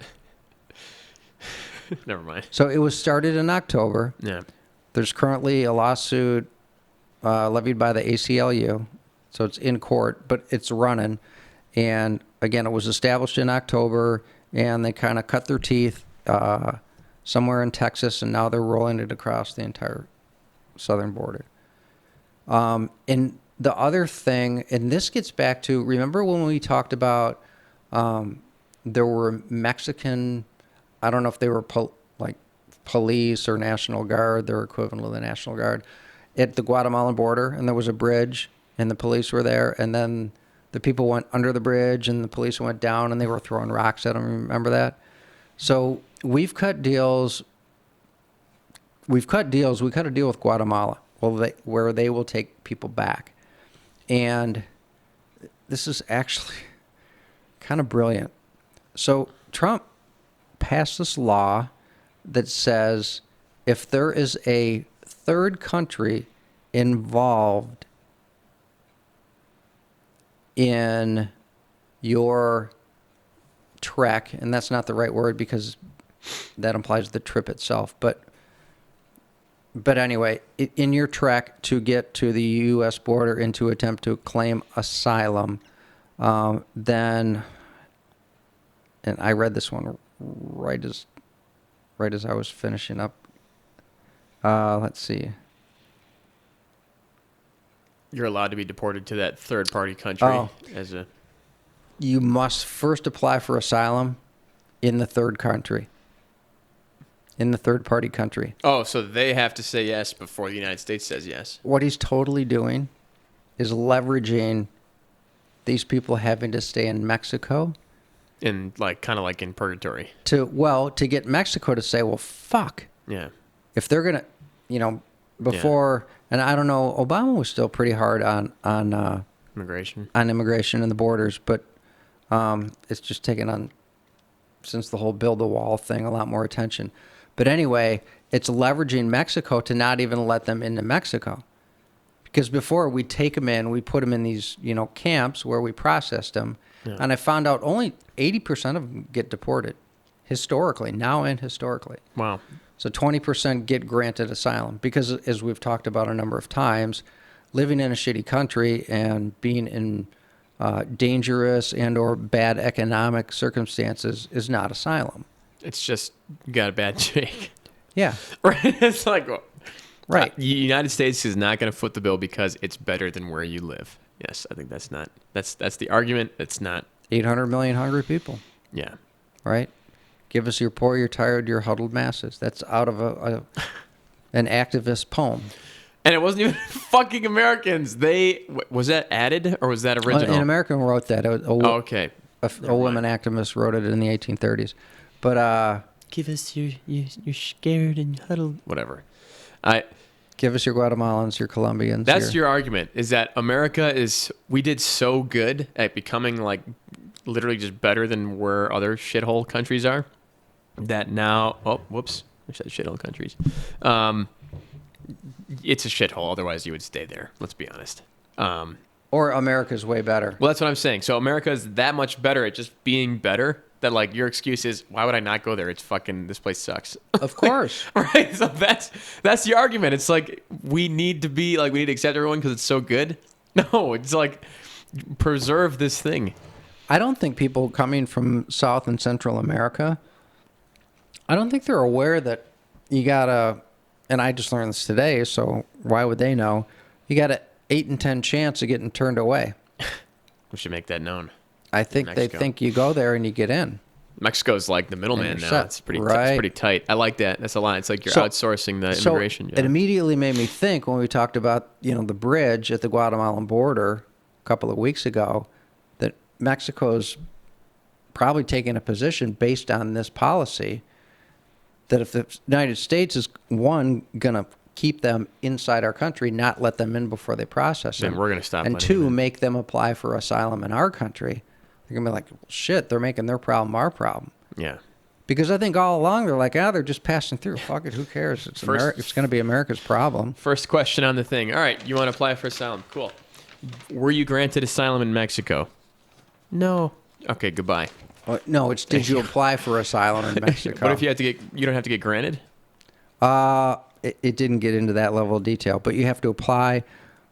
mind. So it was started in October. Yeah. There's currently a lawsuit levied by the ACLU. So it's in court, but it's running. And again, it was established in October, and they kind of cut their teeth somewhere in Texas, and now they're rolling it across the entire southern border. And the other thing, and this gets back to, remember when we talked about there were Mexican, I don't know if they were like police or National Guard, their equivalent of the National Guard, at the Guatemalan border, and there was a bridge, and the police were there, and then the people went under the bridge, and the police went down, and they were throwing rocks at them. Remember that? So we've cut deals. We cut a deal with Guatemala where they will take people back. And this is actually kind of brilliant. So Trump passed this law that says if there is a third country involved in your trek, and that's not the right word because that implies the trip itself, but anyway, in your trek to get to the U.S. border and to attempt to claim asylum, then, and I read this one right as I was finishing up. Let's see. You're allowed to be deported to that third-party country as a... You must first apply for asylum in the third country. In the third-party country. Oh, so they have to say yes before the United States says yes. What he's totally doing is leveraging these people having to stay in Mexico. In kind of like in purgatory. To get Mexico to say, well, fuck. Yeah. If they're going to, before, and I don't know, Obama was still pretty hard on immigration. On immigration and the borders, but it's just taken on, since the whole build the wall thing, a lot more attention. But anyway, it's leveraging Mexico to not even let them into Mexico. Because before we take them in, we put them in these, camps where we processed them. Yeah. And I found out only 80% of them get deported historically, now and historically. Wow. So 20% get granted asylum because, as we've talked about a number of times, living in a shitty country and being in dangerous and or bad economic circumstances is not asylum. It's just you got a bad shake. Yeah. Right. It's like, right. The United States is not going to foot the bill because it's better than where you live. Yes, I think that's the argument. It's not 800 million hungry people. Yeah. Right. Give us your poor, your tired, your huddled masses. That's out of an activist poem. And it wasn't even fucking Americans. Was that added or was that original? An American wrote that. Okay. A woman activist wrote it in the 1830s. But give us your scared and huddled whatever. Give us your Guatemalans, your Colombians. That's your argument, is that we did so good at becoming like literally just better than where other shithole countries are, that now, I said shithole countries. It's a shithole, otherwise you would stay there, let's be honest. Or America's way better. Well, that's what I'm saying. So America is that much better at just being better that like your excuse is, why would I not go there? It's fucking, this place sucks. Of course. Right? So that's the argument. It's like we need to accept everyone because it's so good. No, it's like preserve this thing. I don't think people coming from South and Central America, I don't think they're aware that you gotta, and I just learned this today, so why would they know? You got an 8 in 10 chance of getting turned away. We should make that known. I think they think you go there and you get in. Mexico's like the middleman now. It's pretty tight. I like that. That's a line. It's like you're outsourcing the immigration job. It immediately made me think when we talked about, the bridge at the Guatemalan border a couple of weeks ago, that Mexico's probably taking a position based on this policy that if the United States is, one, going to keep them inside our country, not let them in before they process them. Then we're going to stop. And two, make them apply for asylum in our country. They're going to be like, well, shit, they're making their problem our problem. Yeah. Because I think all along they're like, they're just passing through. Fuck it, who cares? It's going to be America's problem. First question on the thing. All right, you want to apply for asylum. Cool. Were you granted asylum in Mexico? No. Okay, goodbye. No, it's did you apply for asylum in Mexico? What if you don't have to get granted? It didn't get into that level of detail, but you have to apply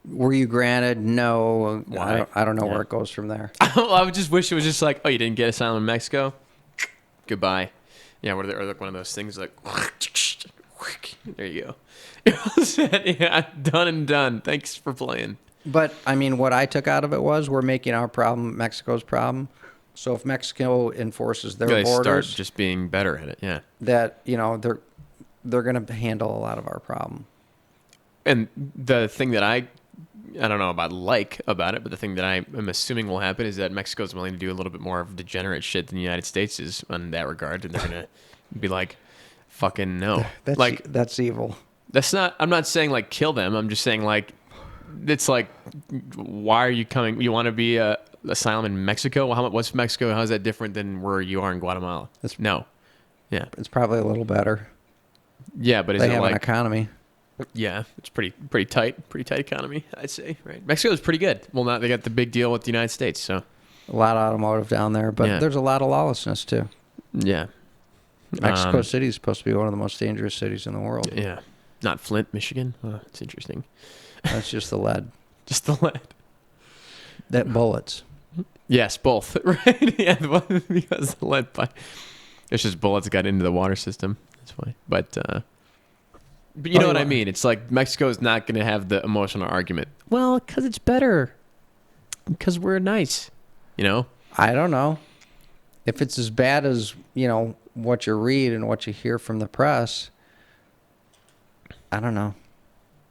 Were you granted? No. Why? I don't know Yeah. where it goes from there. I would just wish it was just like, oh, you didn't get asylum in Mexico? Goodbye. Yeah, or like one of those things like, there you go. Yeah, done and done. Thanks for playing. But I mean, what I took out of it was we're making our problem Mexico's problem. So if Mexico enforces their They start borders, just being better at it. Yeah. that they're going to handle a lot of our problem. And the thing that I don't know about it, but the thing that I am assuming will happen is that Mexico's willing to do a little bit more of degenerate shit than the United States is in that regard, and they're gonna be like, "Fucking no!" That's evil. That's not. I'm not saying like kill them. I'm just saying like, it's like, why are you coming? You want to be a asylum in Mexico? Well, what's Mexico? How is that different than where you are in Guatemala? No. Yeah. It's probably a little better. Yeah, but is They it have an like? economy. Yeah, it's pretty tight economy, I'd say. Right, Mexico's pretty good. Well, now they got the big deal with the United States, so A lot of automotive down there, but Yeah. there's a lot of lawlessness too. yeah, Mexico City is supposed to be one of the most dangerous cities in the world. yeah, not Flint, Michigan. Oh, it's interesting. That's just the lead. Just the lead. That bullets. Yes, both. Right? Yeah, because the lead. It's just bullets got into the water system. That's why. But you know what I mean? It's like Mexico's not going to have the emotional argument. Well, because it's better. Because we're nice. You know? I don't know. If it's as bad as, what you read and what you hear from the press, I don't know.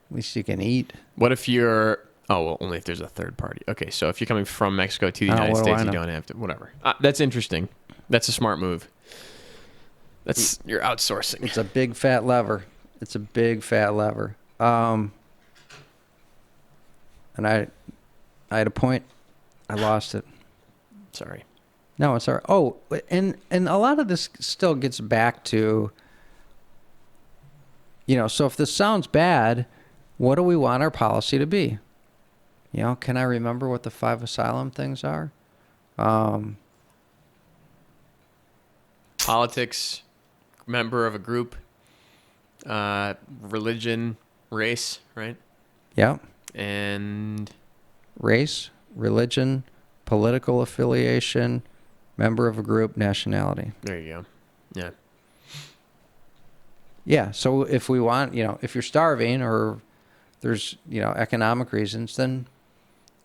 At least you can eat. What if you're... Oh, well, only if there's a third party. Okay, so if you're coming from Mexico to the United what do States, I you know? don't have to... Whatever. That's interesting. That's a smart move. You're outsourcing. It's a big fat lever. It's a big fat lever. And I had a point. I lost it. Sorry. No, it's all right. Oh, and a lot of this still gets back to, so if this sounds bad, what do we want our policy to be? Can I remember what the 5 asylum things are? Politics, member of a group, religion, race, right? Yeah. And Race, religion, political affiliation, member of a group, nationality. there you go. Yeah. Yeah. So if we want, if you're starving or there's, economic reasons, then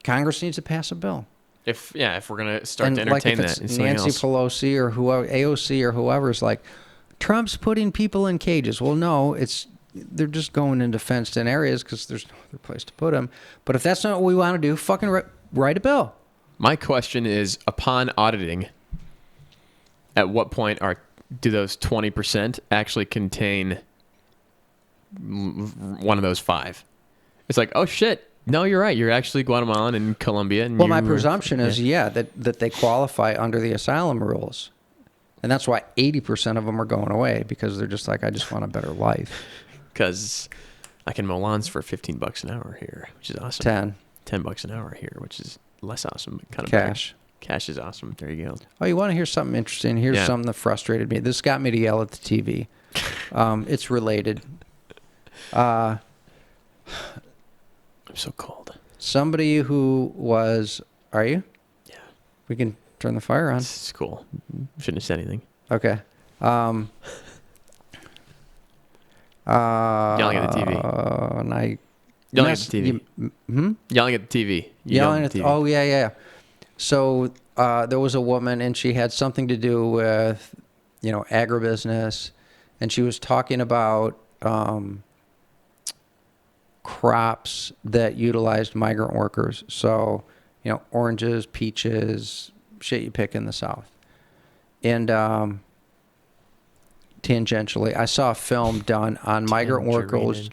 Congress needs to pass a bill. If we're gonna start And to entertain like if that, it's and something Nancy else. Pelosi or whoever, AOC or whoever's like, Trump's putting people in cages. Well, no, they're just going into fenced-in areas because there's no other place to put them. But if that's not what we want to do, fucking write a bill. My question is, upon auditing, at what point do those 20% actually contain one of those 5? It's like, oh shit, no, you're right. You're actually Guatemalan and Colombia. And Well, my presumption is, that they qualify under the asylum rules. And that's why 80% of them are going away, because they're just like, I just want a better life. because I can mow lawns for $15 an hour here, which is awesome. 10 $10 an hour here, which is less awesome, but kind of Cash. better. Cash is awesome. There you go. Oh, you want to hear something interesting? Here's Yeah. something that frustrated me. This got me to yell at the TV. It's related. I'm so cold. Somebody who was... Are you? Yeah. We can turn the fire on. It's cool. Shouldn't have said anything. Okay. Yelling at the TV. And I... Yelling at the TV. Yelling at the TV. You yelled Yelling at Oh, yeah. So there was a woman, and she had something to do with, agribusiness, and she was talking about crops that utilized migrant workers. So, oranges, peaches, shit you pick in the South. And tangentially, I saw a film done on migrant workers.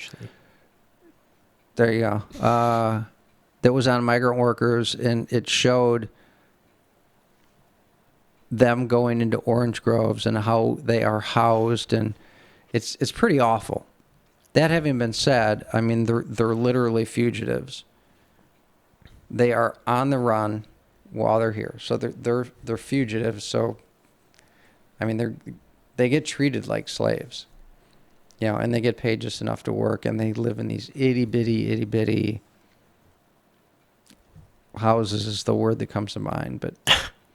There you go. That was on migrant workers, and it showed them going into orange groves and how they are housed, and it's pretty awful. That having been said, I mean they're literally fugitives. They are on the run while they're here, so they're fugitives. So, I mean they get treated like slaves, and they get paid just enough to work, and they live in these itty bitty houses is the word that comes to mind, but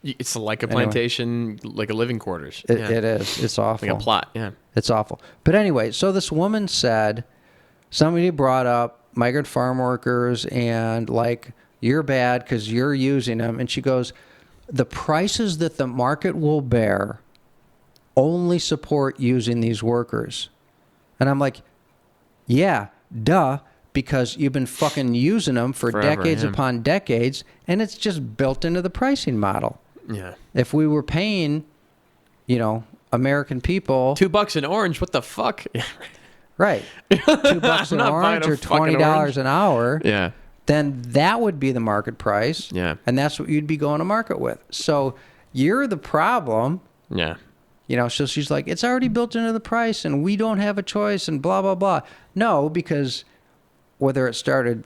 It's like a Anyway. plantation, like a living quarters. it, Yeah. it is. It's awful. Like a plot. Yeah. It's awful. But anyway, so this woman said, somebody brought up migrant farm workers and like, you're bad because you're using them. And she goes, the prices that the market will bear only support using these workers. And I'm like, yeah, duh, because you've been fucking using them for Forever, decades yeah. upon decades, and it's just built into the pricing model. Yeah. If we were paying, American people, $2 an orange. What the fuck? right, $2 an I'm not buying orange a or fucking $20 orange. an hour, Yeah. then that would be the market price. Yeah. And that's what you'd be going to market with. So you're the problem. Yeah. So she's like, it's already built into the price and we don't have a choice and blah, blah, blah. No, because whether it started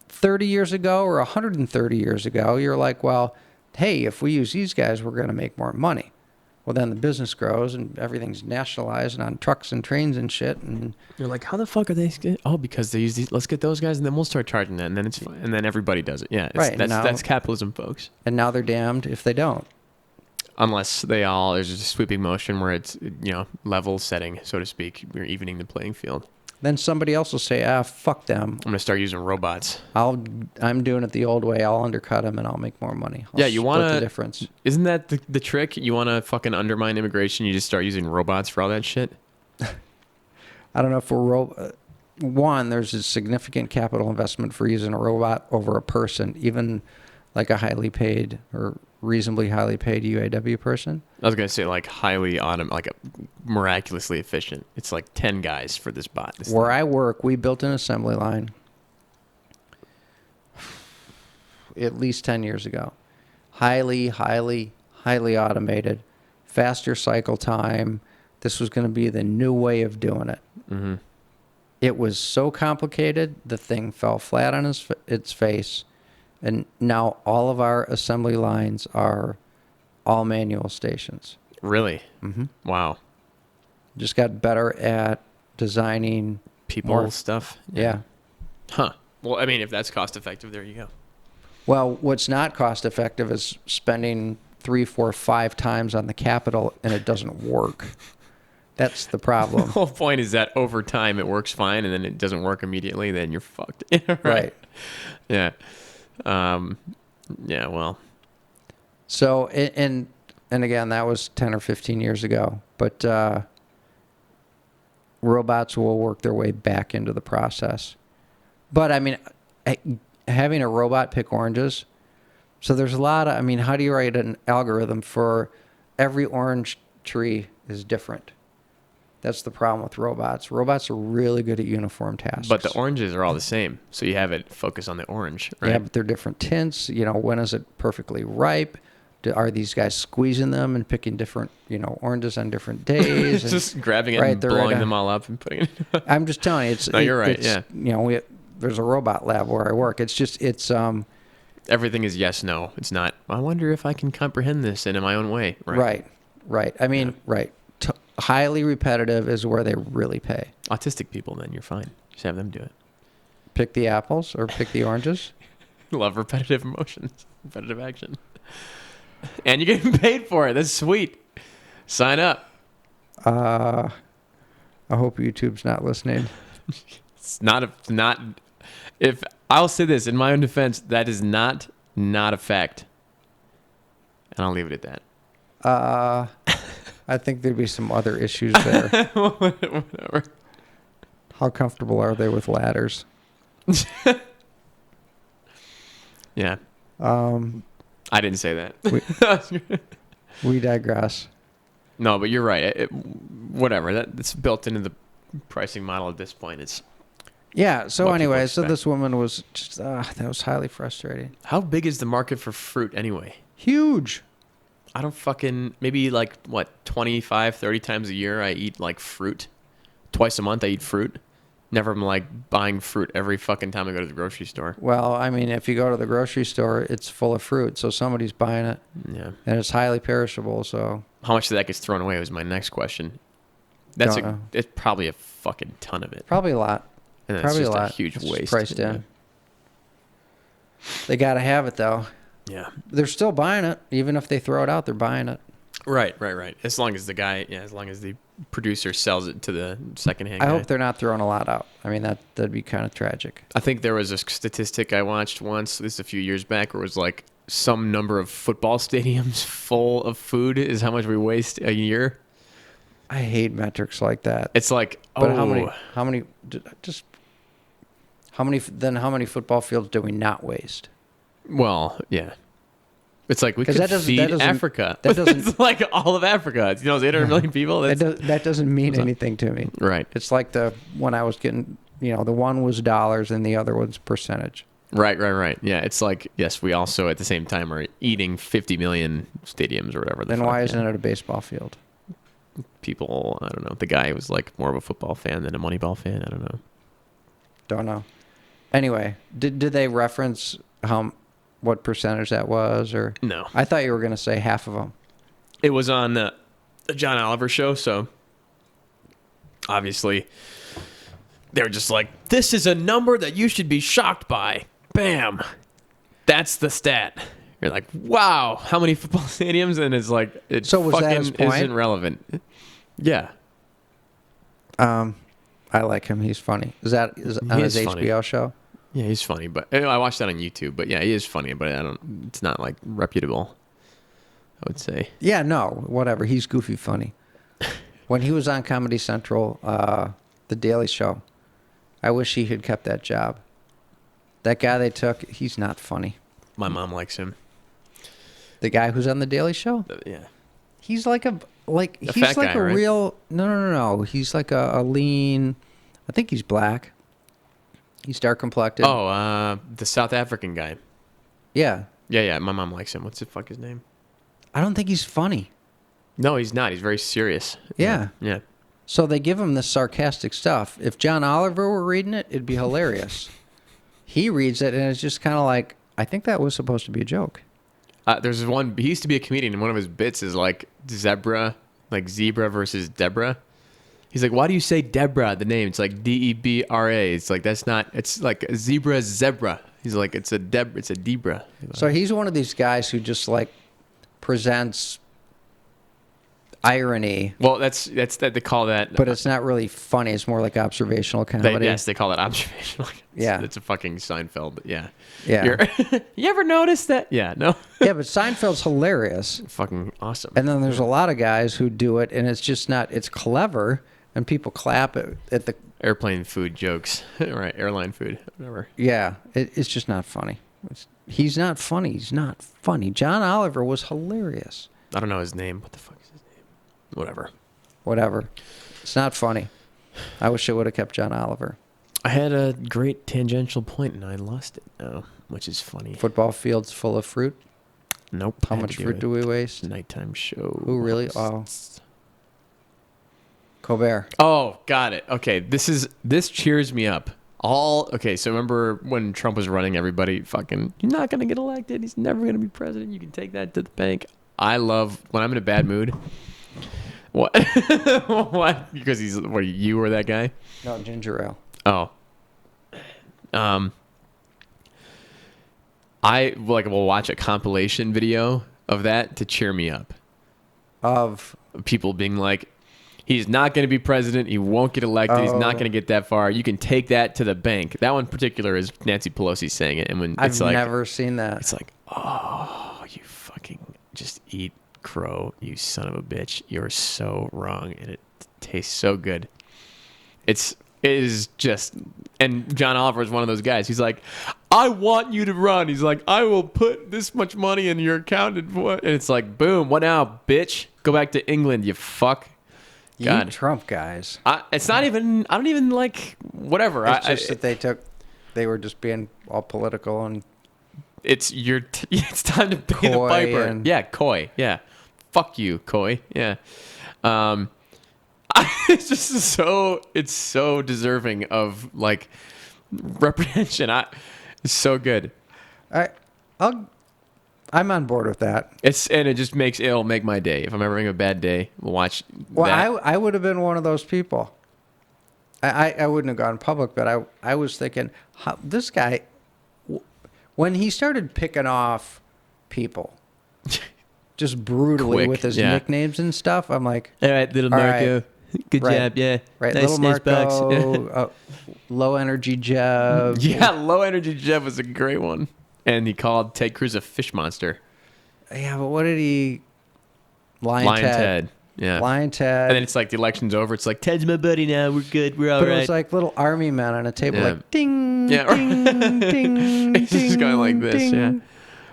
30 years ago or 130 years ago, you're like, well, hey, if we use these guys, we're going to make more money. Well, then the business grows and everything's nationalized and on trucks and trains and shit. And You're like, how the fuck are they? Oh, because they use these. Let's get those guys, and then we'll start charging that, and then it's fine. And then everybody does it. Yeah, Right, That's capitalism, folks. now they're damned if they don't. Unless there's a sweeping motion where it's level setting, so to speak. You're evening the playing field. Then somebody else will say, fuck them. I'm gonna start using robots. I'm doing it the old way. I'll undercut them and I'll make more money. I'll Yeah, you split wanna- the difference. Isn't that the trick? You want to fucking undermine immigration? You just start using robots for all that shit. I don't know if one, there's a significant capital investment for using a robot over a person, even like a highly paid or reasonably highly paid UAW person. I was gonna say like highly miraculously efficient. It's like 10 guys for this bot. Where I work, we built an assembly line at least 10 years ago. Highly, highly, highly automated, faster cycle time. This was going to be the new way of doing it. Mm-hmm. It was so complicated, the thing fell flat on its face. And now all of our assembly lines are all manual stations. Really? Mm-hmm. Wow. Just got better at designing. People More- stuff. Yeah. Huh. Well, I mean, if that's cost effective, there you go. Well, what's not cost effective is spending 3, 4, 5 times on the capital and it doesn't work. That's the The problem. whole point is that over time it works fine, and then it doesn't work immediately. Then you're fucked. Right. Yeah. Yeah. Well. So, and again, that was 10 or 15 years ago. But robots will work their way back into the process. But, I mean, having a robot pick oranges, so there's a lot of, how do you write an algorithm for every orange tree is different? That's the problem with robots. Robots are really good at uniform tasks. But the oranges are all the same, so you have it focus on the orange, right? Yeah, but they're different tints. When is it perfectly ripe? Are these guys squeezing them and picking different, oranges on different days? And- Just grabbing it Right, and they're blowing right them all up and putting it. I'm just telling you, it's. No, you're right, it's, there's a robot lab where I work. It's Everything is yes, no. It's not. I wonder if I can comprehend this in my own way. Right. right. I mean, right. Highly repetitive is where they really pay. Autistic people, then you're fine. Just have them do it. Pick the apples or pick the oranges. Love repetitive emotions, repetitive action, and you're getting paid for it. That's sweet. Sign up. I hope YouTube's not listening. It's not. If I'll say this in my own defense, that is not a fact, and I'll leave it at that. I think there'd be some other issues there. Whatever. How comfortable are they with ladders? Yeah, I didn't say that. We digress. No, but you're right. Whatever. It's built into the pricing model at this point. It's Yeah. So what people anyway, so expect. this woman was just that was highly frustrating. How big is the market for fruit anyway? Huge. I don't fucking, maybe like, 25, 30 times a year I eat like fruit. Twice a month I eat fruit. Never am like buying fruit every fucking time I go to the grocery store. Well, if you go to the grocery store, it's full of fruit, so somebody's buying it, Yeah. and it's highly perishable. So How much of that gets thrown away was my next question. Don't know. It's probably a fucking ton of it. probably a lot. And that's Probably just a lot. huge It's just waste. priced Yeah. in. They got to have it though. Yeah. They're still buying it, even if they throw it out. They're buying it. Right. As long as as long as the producer sells it to the secondhand I guy. hope they're not throwing a lot out. I mean, that'd be kind of tragic. I think there was a statistic I watched once, this is a few years back, where it was like some number of football stadiums full of food is how much we waste a year. I hate metrics like that. It's like, But how many how many football fields do we not waste? Well, yeah. It's like we 'Cause could that doesn't- feed that doesn't- Africa. that doesn't- It's like all of Africa. You know, it's 800 million people. That doesn't mean anything to me. Right. It's like when I was getting, the one was dollars and the other was percentage. Right. Yeah, it's like, yes, we also at the same time are eating 50 million stadiums or whatever. Then why isn't it a baseball field? People, I don't know. The guy was like more of a football fan than a Moneyball fan. I don't know. Don't know. Anyway, did they reference what percentage that was, or No. I thought you were going to say half of them. It was on the John Oliver show, so obviously they were just like, this is a number that you should be shocked by. Bam. That's the stat. You're like, wow, how many football stadiums? And it's like, it So was that fucking his point? isn't relevant. Yeah. I like him. He's funny. Is on He his is funny. HBO show? Yeah, he's funny, but I watched that on YouTube. But yeah, he is funny, but it's not like reputable, I would say. Yeah, no, whatever. He's goofy funny. When he was on Comedy Central, The Daily Show, I wish he had kept that job. That guy they took, he's not funny. My mom likes him. The guy who's on The Daily Show? Yeah. He's like he's fat like guy, a right? real no. He's like a lean. I think he's black. He's dark complected. Oh, the South African guy. Yeah. Yeah. My mom likes him. What's the fuck his name? I don't think he's funny. No, he's not. He's very serious. Yeah. Yeah. So they give him this sarcastic stuff. If John Oliver were reading it, it'd be hilarious. He reads it and it's just kind of like, I think that was supposed to be a joke. There's one. He used to be a comedian, and one of his bits is like zebra versus Deborah. He's like, why do you say Deborah? The name. It's like Debra. It's like that's not. It's like a zebra. He's like, it's a Debra. So he's one of these guys who just like presents irony, Well, that's that they call that. but it's not really funny. It's more like observational comedy. Yes, they call it observational. Yeah. It's a fucking Seinfeld. But yeah. Yeah. You ever noticed that? Yeah. No. Yeah, but Seinfeld's hilarious. Fucking awesome. And then there's a lot of guys who do it, and it's just not. It's clever, and people clap at the. Airplane food jokes, right? Airline food, whatever. Yeah, it's just not funny. He's not funny. He's not funny. John Oliver was hilarious. I don't know his name. What the fuck is his name? Whatever. It's not funny. I wish I would have kept John Oliver. I had a great tangential point and I lost it now, which is funny. Football fields full of fruit. Nope. How much fruit do we waste? Nighttime show. Who really? Oh. Colbert. Oh, got it. Okay, this cheers me up. Okay, so remember when Trump was running, everybody fucking, you're not gonna get elected. He's never gonna be president. You can take that to the bank. I love when I'm in a bad mood. What? What? Because you were that guy? No, ginger ale. Oh. I will watch a compilation video of that to cheer me up. Of People being like, he's not going to be president. He won't get elected. He's not going to get that far. You can take that to the bank. That one in particular is Nancy Pelosi saying it. And when I've it's like, never seen that. it's like, oh, you fucking just eat crow, you son of a bitch. You're so wrong. And it tastes so good. It is just, and John Oliver is one of those guys. He's like, I want you to run. He's like, I will put this much money in your account. And it's like, boom, what now, bitch? Go back to England, you fuck. You God. Trump guys. It's not even, I don't even like, whatever. It's just that they were just being all political and It's time to pay the Coy piper. and- Yeah, Coy. Yeah. Fuck you, Coy. Yeah. It's just it's so deserving of like reprehension. It's so good. I'm on board with that. It'll make my day. If I'm ever having a bad day, we'll watch Well, that. I would have been one of those people. I wouldn't have gone public, but I was thinking, this guy, when he started picking off people, just brutally Quick, with his yeah. nicknames and stuff, I'm like, All right, little All Marco. right. Good Right. job, yeah. right, Nice, little nice bucks. Marco, low energy Jeb. Yeah, low energy Jeff was a great one. And he called Ted Cruz a fish monster. Yeah, but what did he? Lion Ted. Yeah. Lion Ted. And then it's like the election's over. It's like, Ted's my buddy now. We're good. We're all But right. it was like little army men on a table, Yeah. like ding, Yeah, ding, ding, It's just going like this, ding.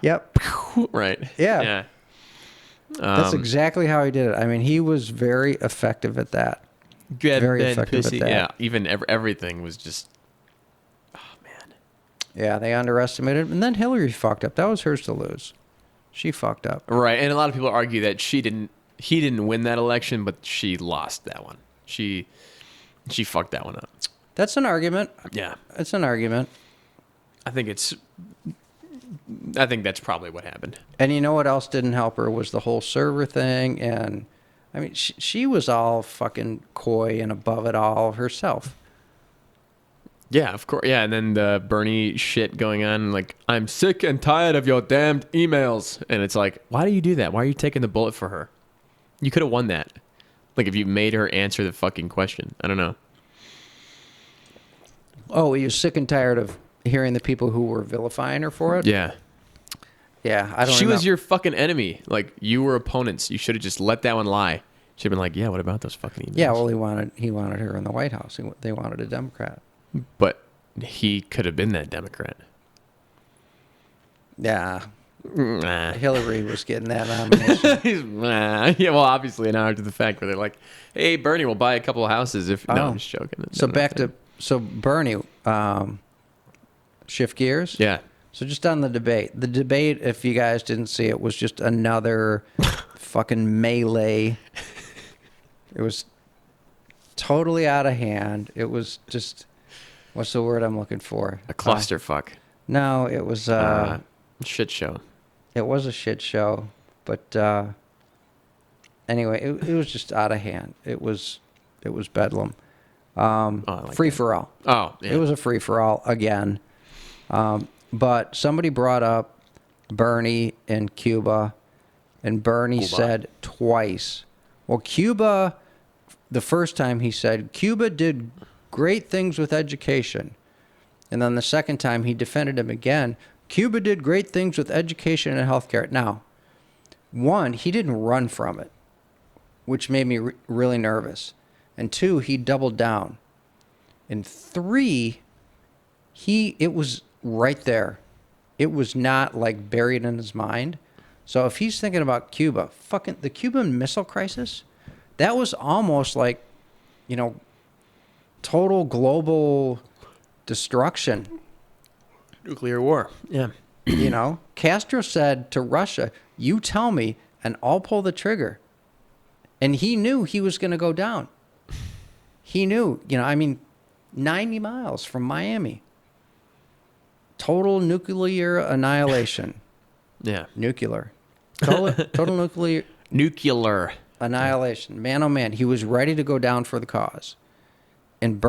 Yep, right. Yeah. Yeah. that's exactly how he did it. I mean, he was very effective at that. Grab very Ben effective at pussy. that. Yeah. Even everything was just. Oh man. Yeah, they underestimated him. And then Hillary fucked up. That was hers to lose. She fucked up. Right, and a lot of people argue that he didn't win that election, but she lost that one. She fucked that one up. That's an argument. Yeah. It's an argument. I think that's probably what happened. And you know what else didn't help her was the whole server thing. And I mean, she was all fucking coy and above it all herself. Yeah, of course. Yeah, and then the Bernie shit going on, like, I'm sick and tired of your damned emails. And it's like, why do you do that? Why are you taking the bullet for her? You could have won that. Like, if you made her answer the fucking question. I don't know. Oh, you're sick and tired of hearing the people who were vilifying her for it? Yeah. Yeah, I don't She was remem- your fucking enemy. Like, you were opponents. You should have just let that one lie. Should have been like, yeah, what about those fucking emails? Yeah, well, he wanted her in the White House. They wanted a Democrat. But he could have been that Democrat. Yeah, Nah. Hillary was getting that nomination. Yeah, well, obviously, now after the fact where they're like, hey, Bernie will buy a couple of houses if... No, Oh. I'm just joking. So No, back nothing. to... So Bernie, shift gears. Yeah. So just on the debate. The debate, if you guys didn't see it, was just another fucking melee. It was totally out of hand. It was just... What's the word I'm looking for? A clusterfuck. No, it was... Shit show. It was a shit show, but anyway, it was just out of hand. It was bedlam. I like Free that. for all. Oh, yeah. It was a free for all again. But somebody brought up Bernie in Cuba, and Bernie Cuba. said twice. Well, Cuba, the first time he said Cuba did great things with education, and then the second time he defended him again. Cuba did great things with education and healthcare. Now, one, he didn't run from it, which made me really nervous. And two, he doubled down. And three, it was right there. It was not like buried in his mind. So if he's thinking about Cuba, fucking the Cuban Missile Crisis, that was almost like, total global destruction. Nuclear war. Yeah. Castro said to Russia, you tell me and I'll pull the trigger. And he knew he was going to go down. He knew, 90 miles from Miami. Total nuclear annihilation. Yeah. Nuclear. Total nuclear annihilation. Man, oh man, he was ready to go down for the cause. And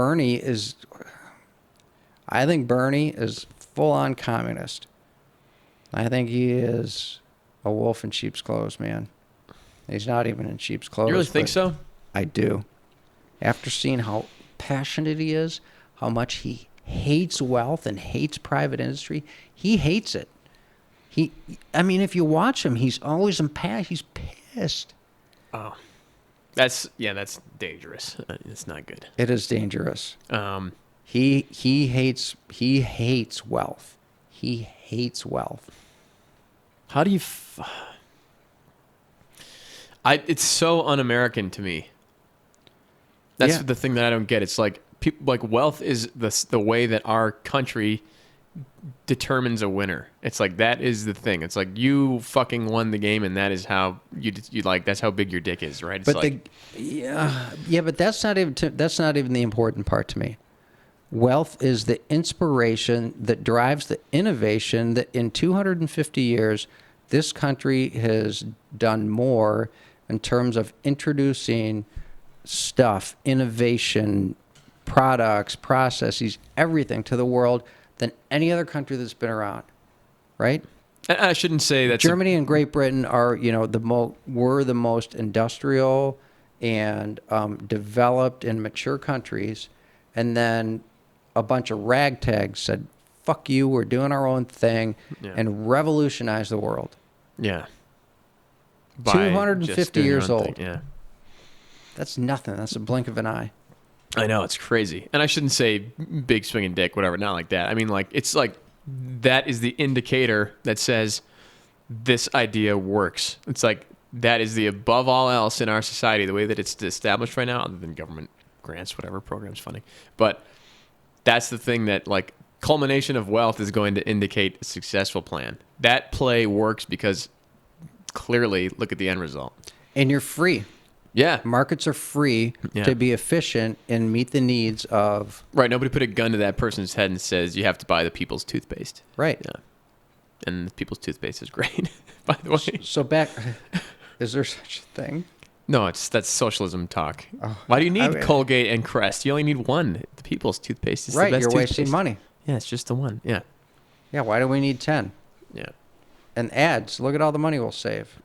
I think Bernie is full-on communist. I think he is a wolf in sheep's clothes, man. He's not even in sheep's clothes. You really think but so? I do. After seeing how passionate he is, how much he hates wealth and hates private industry, he hates it. If you watch him, he's always he's pissed. Oh. That's dangerous. It's not good. It is dangerous. He hates wealth. He hates wealth. How do you... it's so un-American to me. That's Yeah. the thing that I don't get. It's like wealth is the way that our country determines a winner. It's like that is the thing. It's like you fucking won the game, and that is how you like. That's how big your dick is, right? It's But but that's not even the important part to me. Wealth is the inspiration that drives the innovation that in 250 years this country has done more in terms of introducing stuff, innovation, products, processes, everything to the world than any other country that's been around. right? I shouldn't say that's Germany and Great Britain are, were the most industrial and developed and mature countries, and then a bunch of ragtags said, "Fuck you, we're doing our own thing," Yeah. and revolutionized the world. yeah. By 250 just doing their years own old. thing, Yeah. That's nothing. That's a blink of an eye. I know, it's crazy. And I shouldn't say big swinging dick, whatever, not like that. I mean, like, it's like that is the indicator that says this idea works. It's like that is the above all else in our society, the way that it's established right now, other than government grants, whatever, programs funding. But that's the thing that, like, culmination of wealth is going to indicate a successful plan. That play works because clearly, look at the end result. And you're free. Yeah. Markets are free Yeah. to be efficient and meet the needs of. Right. Nobody put a gun to that person's head and says you have to buy the people's toothpaste. Right. Yeah. And the people's toothpaste is great, by the way. So back, is there such a thing? No, that's socialism talk. Why do you need Colgate and Crest? You only need one. The people's toothpaste is Right, the best you're toothpaste. wasting money. Yeah, it's just the one. Yeah. Yeah, why do we need 10? Yeah. And ads, look at all the money we'll save.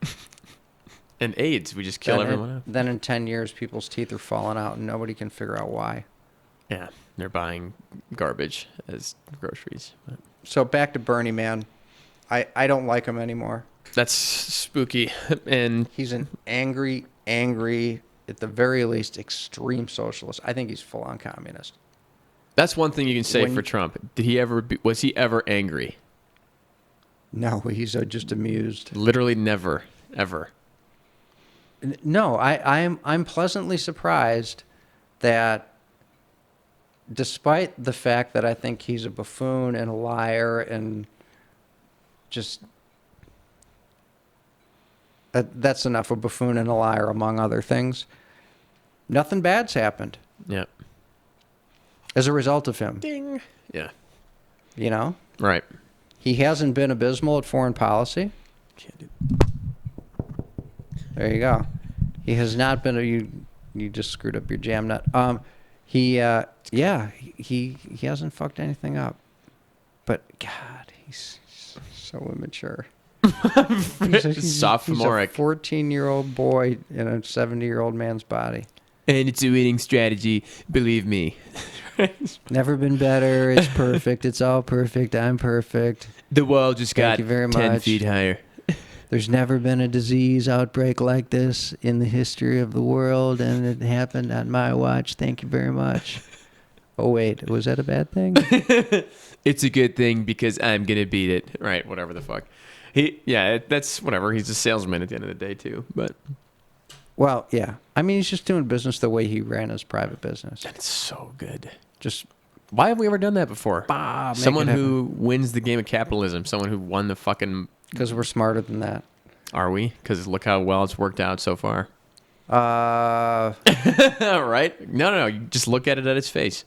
And AIDS, we just kill everyone out. Then in 10 years, people's teeth are falling out and nobody can figure out why. Yeah. They're buying garbage as groceries. But So back to Bernie, man. I don't like him anymore. that's spooky. And He's an angry, at the very least, extreme socialist. I think he's full-on communist. that's one thing you can say When- for Trump. Was he ever angry? No, he's just amused. Literally never, ever. No, I'm pleasantly surprised that despite the fact that I think he's a buffoon and a liar and just that's enough, a buffoon and a liar among other things, nothing bad's happened Yeah. as a result of him. Ding. Yeah. You know, Right. he hasn't been abysmal at foreign policy. Can't do. There you go. He has not been you just screwed up your jam nut. He hasn't fucked anything up. But God, he's so immature. Sophomoric. He's a 14-year-old boy in a 70-year-old man's body. And it's a winning strategy, believe me. Never been better. It's perfect. It's all perfect. I'm perfect. The wall just Thank got you very 10 much. feet higher. There's never been a disease outbreak like this in the history of the world, and it happened on my watch. Thank you very much. Oh, wait. Was that a bad thing? It's a good thing because I'm going to beat it. Right, whatever the fuck. That's whatever. He's a salesman at the end of the day, too. But Well, yeah. I mean, he's just doing business the way he ran his private business. that's so good. Just Why have we ever done that before? make Someone it who wins the game of capitalism. Someone who won the fucking... because we're smarter than that. Are we? Because look how well it's worked out so far. Uh, Right? No. You just look at it at its face.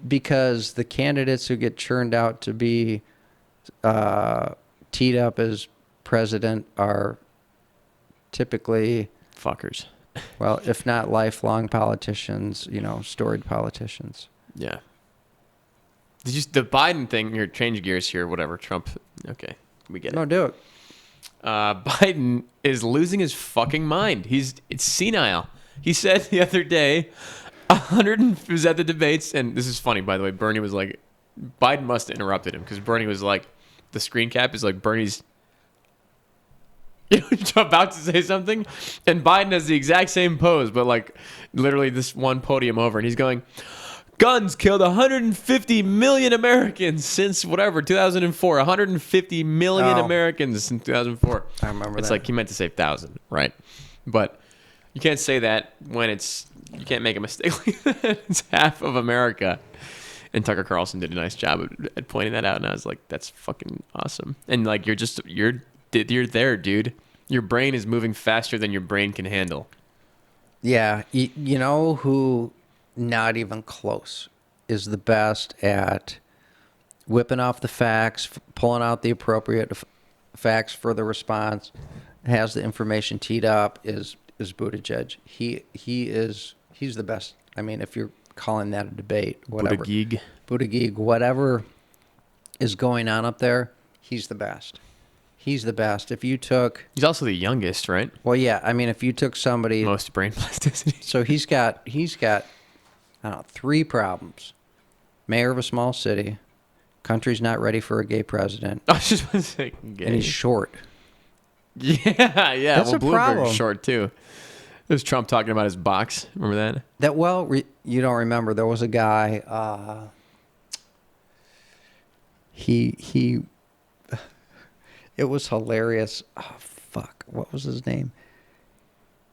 because the candidates who get churned out to be teed up as president are typically, Fuckers. well, if not lifelong politicians, storied politicians. Yeah. The Biden thing here, change gears here, whatever. Trump. Okay. We get it. No, do it. Biden is losing his fucking mind. It's senile. He said the other day, was at the debates, and this is funny, by the way. Bernie was like, Biden must have interrupted him because Bernie was like, the screen cap is like Bernie's about to say something, and Biden has the exact same pose, but like literally this one podium over, and he's going, guns killed 150 million Americans since whatever 2004. 150 million Oh. Americans since 2004. I remember It's that. like he meant to say 1,000, right? But you can't say that when you can't make a mistake like that. It's half of America. And Tucker Carlson did a nice job at pointing that out, and I was like, that's fucking awesome. And like you're there, dude. Your brain is moving faster than your brain can handle. Yeah, you know who, not even close, is the best at whipping off the facts, pulling out the appropriate facts for the response, has the information teed up, is Buttigieg. He's the best. I mean, if you're calling that a debate, whatever. Buttigieg. Buttigieg, whatever is going on up there, He's the best. He's the best. If you took, He's also the youngest, right? well, yeah, I mean, if you took somebody, Most brain plasticity. so he's got, I don't know, 3 problems. Mayor of a small city, country's not ready for a gay president, I was just want to say, gay. and he's short. Yeah, yeah. That's well, a Bloomberg's problem. short too. There's Trump talking about his box. Remember that? That you don't remember. There was a guy. He. It was hilarious. Oh fuck! What was his name?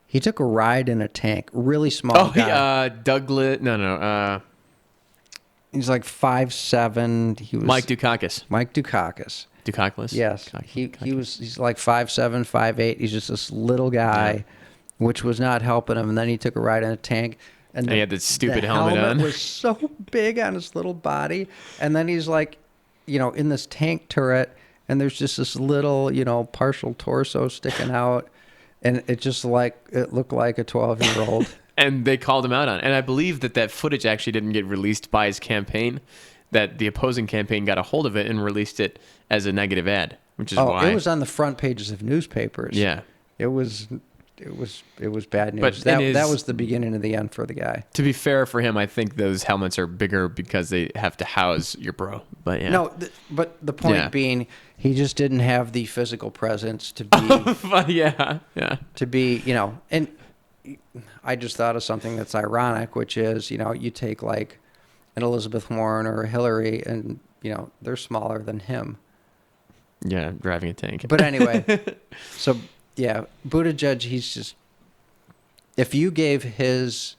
He took a ride in a tank. Really small Oh, guy. Douglas. No. He's like 5'7". He was Mike Dukakis. Mike Dukakis. Dukakis. Yes, he's like 5'7", 5'8". He's just this little guy, which was not helping him. And then he took a ride in a tank, and he had the stupid the helmet on. was so big on his little body. And then he's like, in this tank turret, and there's just this little, partial torso sticking out, and it looked like a 12-year-old. And they called him out on it. And I believe that footage actually didn't get released by his campaign, that the opposing campaign got a hold of it and released it as a negative ad, which is why. It was on the front pages of newspapers. Yeah. It was bad news. But That was the beginning of the end for the guy. To be fair for him, I think those helmets are bigger because they have to house your bro. But yeah. No, but the point Yeah. being, he just didn't have the physical presence to be, But yeah. and I just thought of something that's ironic, which is, you take like an Elizabeth Warren or a Hillary, and, they're smaller than him. Yeah, driving a tank. But anyway, so yeah, Buttigieg, he's just, if you gave his,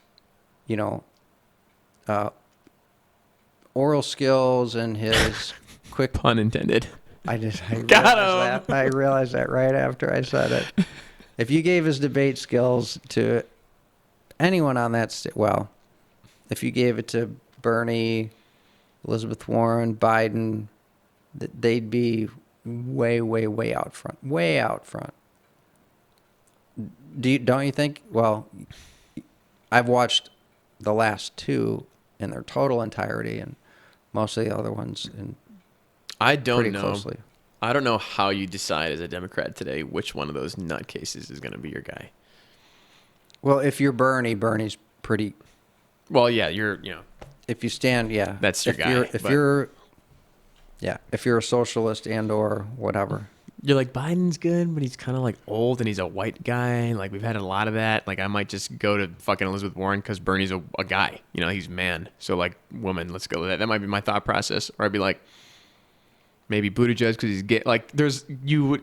oral skills and his quick, Pun intended. I Got him. I realized that right after I said it. If you gave his debate skills to anyone on that, if you gave it to Bernie, Elizabeth Warren, Biden, they'd be way, way, way out front. Way out front. Don't you think? Well, I've watched the last 2 in their total entirety, and most of the other ones I don't pretty know. closely. I don't know how you decide as a Democrat today which one of those nutcases is going to be your guy. Well, if you're Bernie's pretty. Well, yeah, If you stand, yeah, That's your guy, If but- you're a socialist and or whatever. you're like, Biden's good, but he's kind of like old and he's a white guy. Like, we've had a lot of that. Like, I might just go to fucking Elizabeth Warren because Bernie's a guy. He's man. So, like, woman, let's go with that. That might be my thought process. Or I'd be like, maybe Buttigieg because he's gay. Like,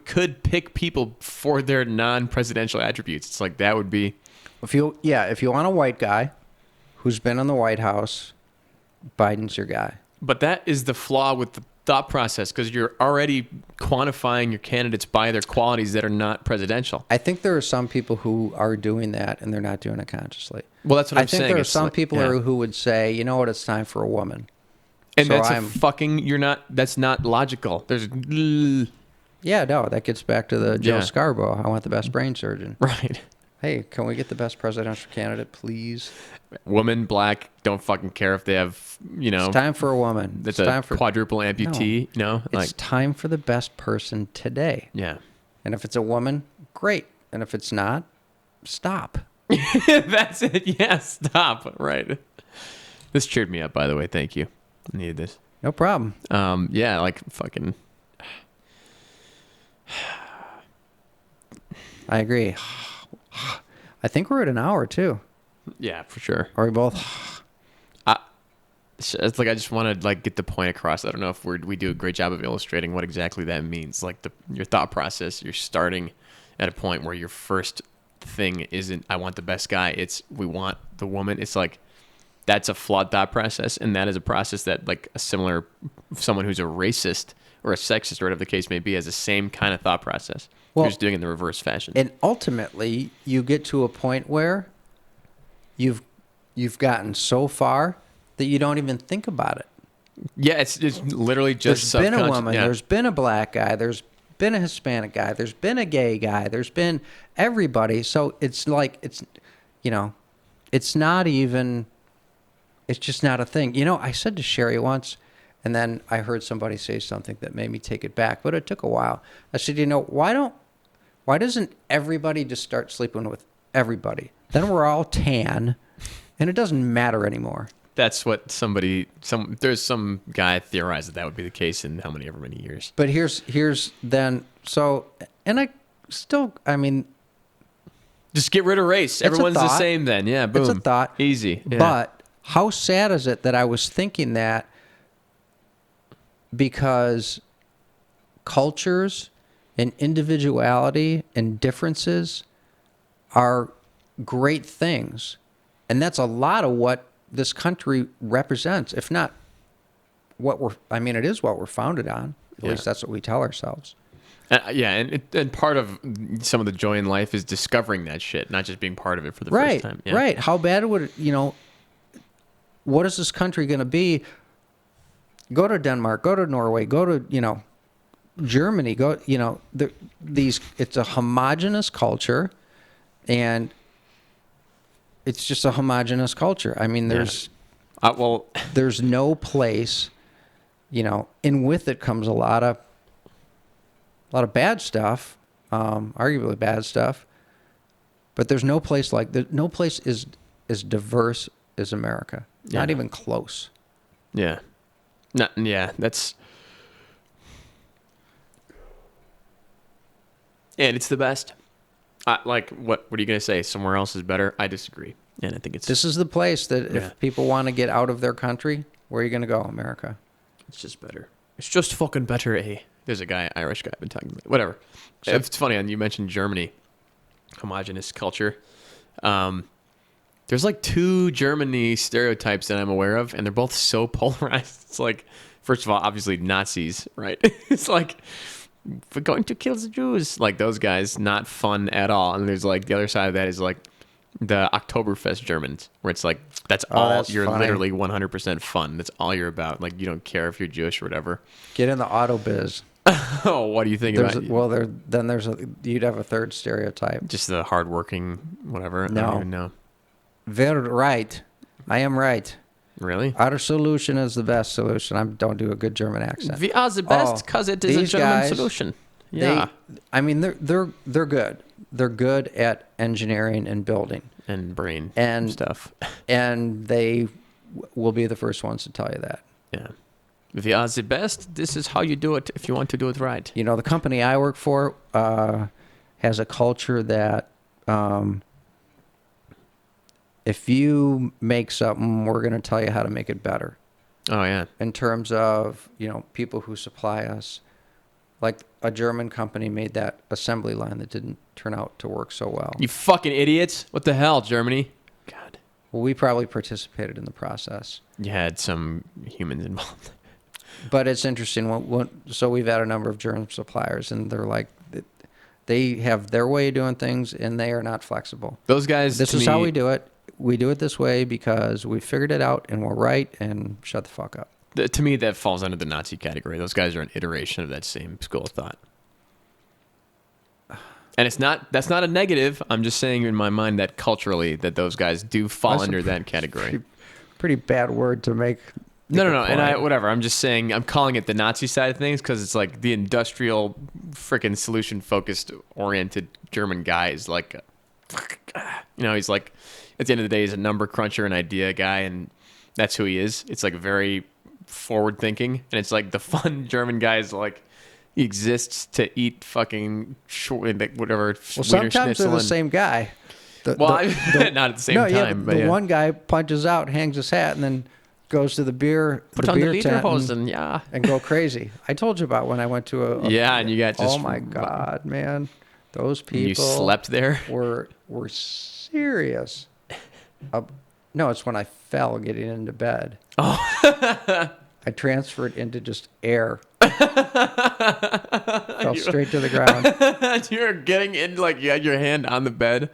could pick people for their non-presidential attributes. It's like, that would be... If you want a white guy who's been in the White House, Biden's your guy. But that is the flaw with the thought process because you're already quantifying your candidates by their qualities that are not presidential. I think there are some people who are doing that and they're not doing it consciously. Well, that's what I'm I think saying. there are It's some like- people yeah. who would say, you know what, it's time for a woman. And So that's not logical. There's Yeah, no, that gets back to the Joe Yeah. Scarborough. I want the best brain surgeon. right. Hey, can we get the best presidential candidate, please? Woman, black, don't fucking care if they have, It's time for a woman. that's It's a time for quadruple amputee. No, It's time for the best person today. yeah. And if it's a woman, great. And if it's not, stop. That's it. Yeah, stop. Right. This cheered me up, by the way. Thank you. I needed this. No problem. Yeah, like fucking. I agree. I think we're at an hour too. Yeah, for sure. Are we both? It's like I just want to like get the point across. I don't know if we do a great job of illustrating what exactly that means. Like your thought process. You're starting at a point where your first thing isn't I want the best guy. It's we want the woman. It's like that's a flawed thought process, and that is a process that like someone who's a racist or a sexist or whatever the case may be has the same kind of thought process. Well, You're just doing it in the reverse fashion. And ultimately, you get to a point where you've gotten so far that you don't even think about it. Yeah, it's literally just There's been a subconscious. woman, Yeah. there's been a black guy, there's been a Hispanic guy, there's been a gay guy, there's been everybody. So it's like, it's not even, it's just not a thing. I said to Sherry once, And then I heard somebody say something that made me take it back, but it took a while. I said, why doesn't everybody just start sleeping with everybody? Then we're all tan, and it doesn't matter anymore. That's what there's some guy theorized that would be the case in ever many years. But here's then, so, and I mean, just get rid of race. Everyone's the same then. Yeah, boom. It's a thought. Easy. Yeah. But how sad is it that I was thinking that because cultures and individuality and differences are great things. And that's a lot of what this country represents, if not it is what we're founded on. At least that's what we tell ourselves. And part of some of the joy in life is discovering that shit, not just being part of it for the first time. Yeah. Right. How bad would it, what is this country going to be? Go to Denmark, go to Norway, go to, Germany, it's a homogenous culture, and it's just a homogenous culture. I mean, there's no place, in with it comes a lot of bad stuff, arguably bad stuff, but there's no place no place is as diverse as America. Yeah. Not even close. Yeah. That's... And it's the best. What are you going to say? Somewhere else is better? I disagree. And I think this is the place that if people want to get out of their country, where are you going to go? America. It's just better. It's just fucking better, eh? There's a Irish guy I've been talking about. Whatever. It's funny, and you mentioned Germany. Homogenous culture. There's like 2 Germany stereotypes that I'm aware of, and they're both so polarized. It's like, first of all, obviously Nazis, right? It's like, we're going to kill the Jews. Like, those guys, not fun at all. And there's like, the other side of that is like the Oktoberfest Germans, where it's like, you're funny. Literally 100% fun. That's all you're about. Like, you don't care if you're Jewish or whatever. Get in the auto biz. Oh, what do you think about it? Well, you'd have a third stereotype. Just the hardworking, whatever. No. I don't even know. Very right. I am right. Really? Our solution is the best solution. I don't do a good German accent. We are the best because it is a German solution. Yeah. They're good. They're good at engineering and building. And brain and stuff. And they will be the first ones to tell you that. Yeah. We are the best. This is how you do it if you want to do it right. The company I work for has a culture that if you make something, we're going to tell you how to make it better. Oh, yeah. In terms of, people who supply us. Like a German company made that assembly line that didn't turn out to work so well. You fucking idiots. What the hell, Germany? God. Well, we probably participated in the process. You had some humans involved. But it's interesting. So we've had a number of German suppliers, and they're like, they have their way of doing things, and they are not flexible. Those guys, this is how we do it. We do it this way because we figured it out, and we're right, and shut the fuck up. To me, that falls under the Nazi category. Those guys are an iteration of that same school of thought. And that's not a negative. I'm just saying in my mind that culturally that those guys do fall under that category. Pretty bad word to make. No. And whatever. I'm just saying, I'm calling it the Nazi side of things because it's like the industrial, freaking solution-focused, oriented German guy is like, he's like, at the end of the day, he's a number cruncher, an idea guy, and that's who he is. It's like very forward thinking, and it's like the fun German guy is like, he exists to eat fucking whatever. Well, sometimes they're the same guy. Not at the same time. But the one guy punches out, hangs his hat, and then goes to the beer tent and go crazy. I told you about when I went to a and you got just, oh my god, man, those people. You slept there. Were serious. No, it's when I fell getting into bed. Oh. I transferred into just air. Fell straight to the ground. You're getting in, like, you had your hand on the bed,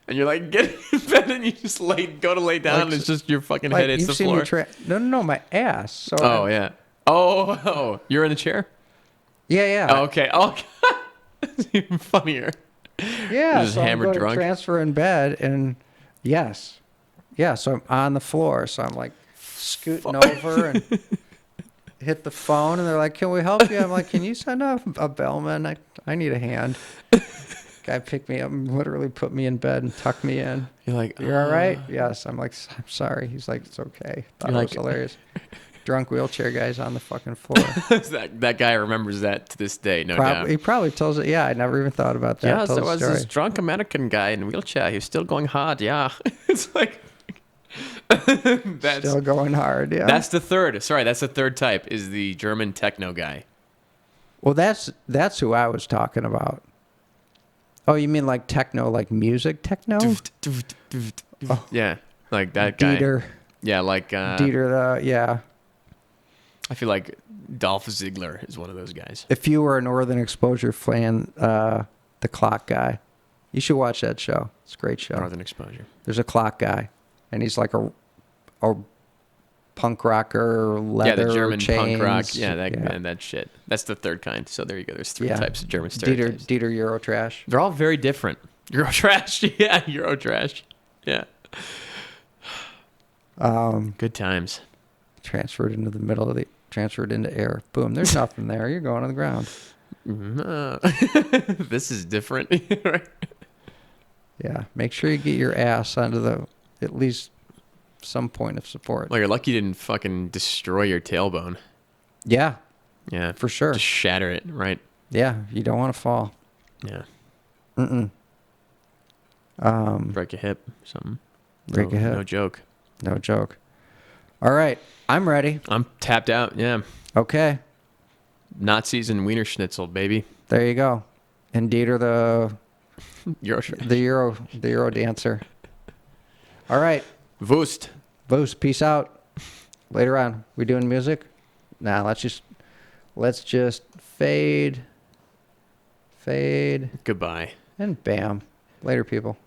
and you're like getting in bed, and you just go to lay down, and it's just your fucking head hits the floor. No, my ass. So yeah. Oh, you're in a chair? Yeah. Oh, okay. Oh, it's even funnier. Yeah, just so hammered I'm drunk. Transfer in bed, and yes. Yeah, so I'm on the floor, so I'm like scooting over, and hit the phone and they're like, "Can we help you?" I'm like, "Can you send a bellman? I need a hand." Guy picked me up and literally put me in bed and tucked me in. You're like, "You're all right?" Yes. I'm like, "I'm sorry." He's like, "It's okay." Thought You're it was like- hilarious. Drunk wheelchair guys on the fucking floor. that guy remembers that to this day, no doubt. He probably tells it. Yeah, I never even thought about that. Yes, Told there the was story. this drunk American guy in a wheelchair. He was still going hard. Yeah, it's like that's Still going hard. Yeah. that's the third. Sorry, that's the third type. Is the German techno guy. Well, that's who I was talking about. Oh, you mean like techno, like music techno? Oh. Yeah, like that guy. Dieter. Yeah, like Dieter, yeah. I feel like Dolph Ziggler is one of those guys. If you were a Northern Exposure fan, the clock guy, you should watch that show. It's a great show. Northern Exposure. There's a clock guy, and he's like a punk rocker, leather Yeah, the German chains. punk rock. Yeah, that shit. That's the third kind. So there you go. There's three types of German stereotypes. Dieter Eurotrash. They're all very different. Eurotrash. Yeah, Eurotrash. Yeah. Good times. Transferred into air. Boom. There's nothing there. You're going on the ground. This is different. Yeah. Make sure you get your ass onto at least some point of support. Well, you're lucky you didn't fucking destroy your tailbone. Yeah, Yeah. for sure. Just shatter it, right? Yeah, you don't want to fall. Yeah. Break a hip, something. Break a hip. No joke. No joke. All right. I'm ready. I'm tapped out. Yeah. Okay. Nazis and Wiener Schnitzel, baby. There you go. And Dieter, Eurotrash. the Euro dancer. All right. Wust. Voos, peace out. Later on. We doing music? Nah, let's just fade, Goodbye. and bam. Later, people.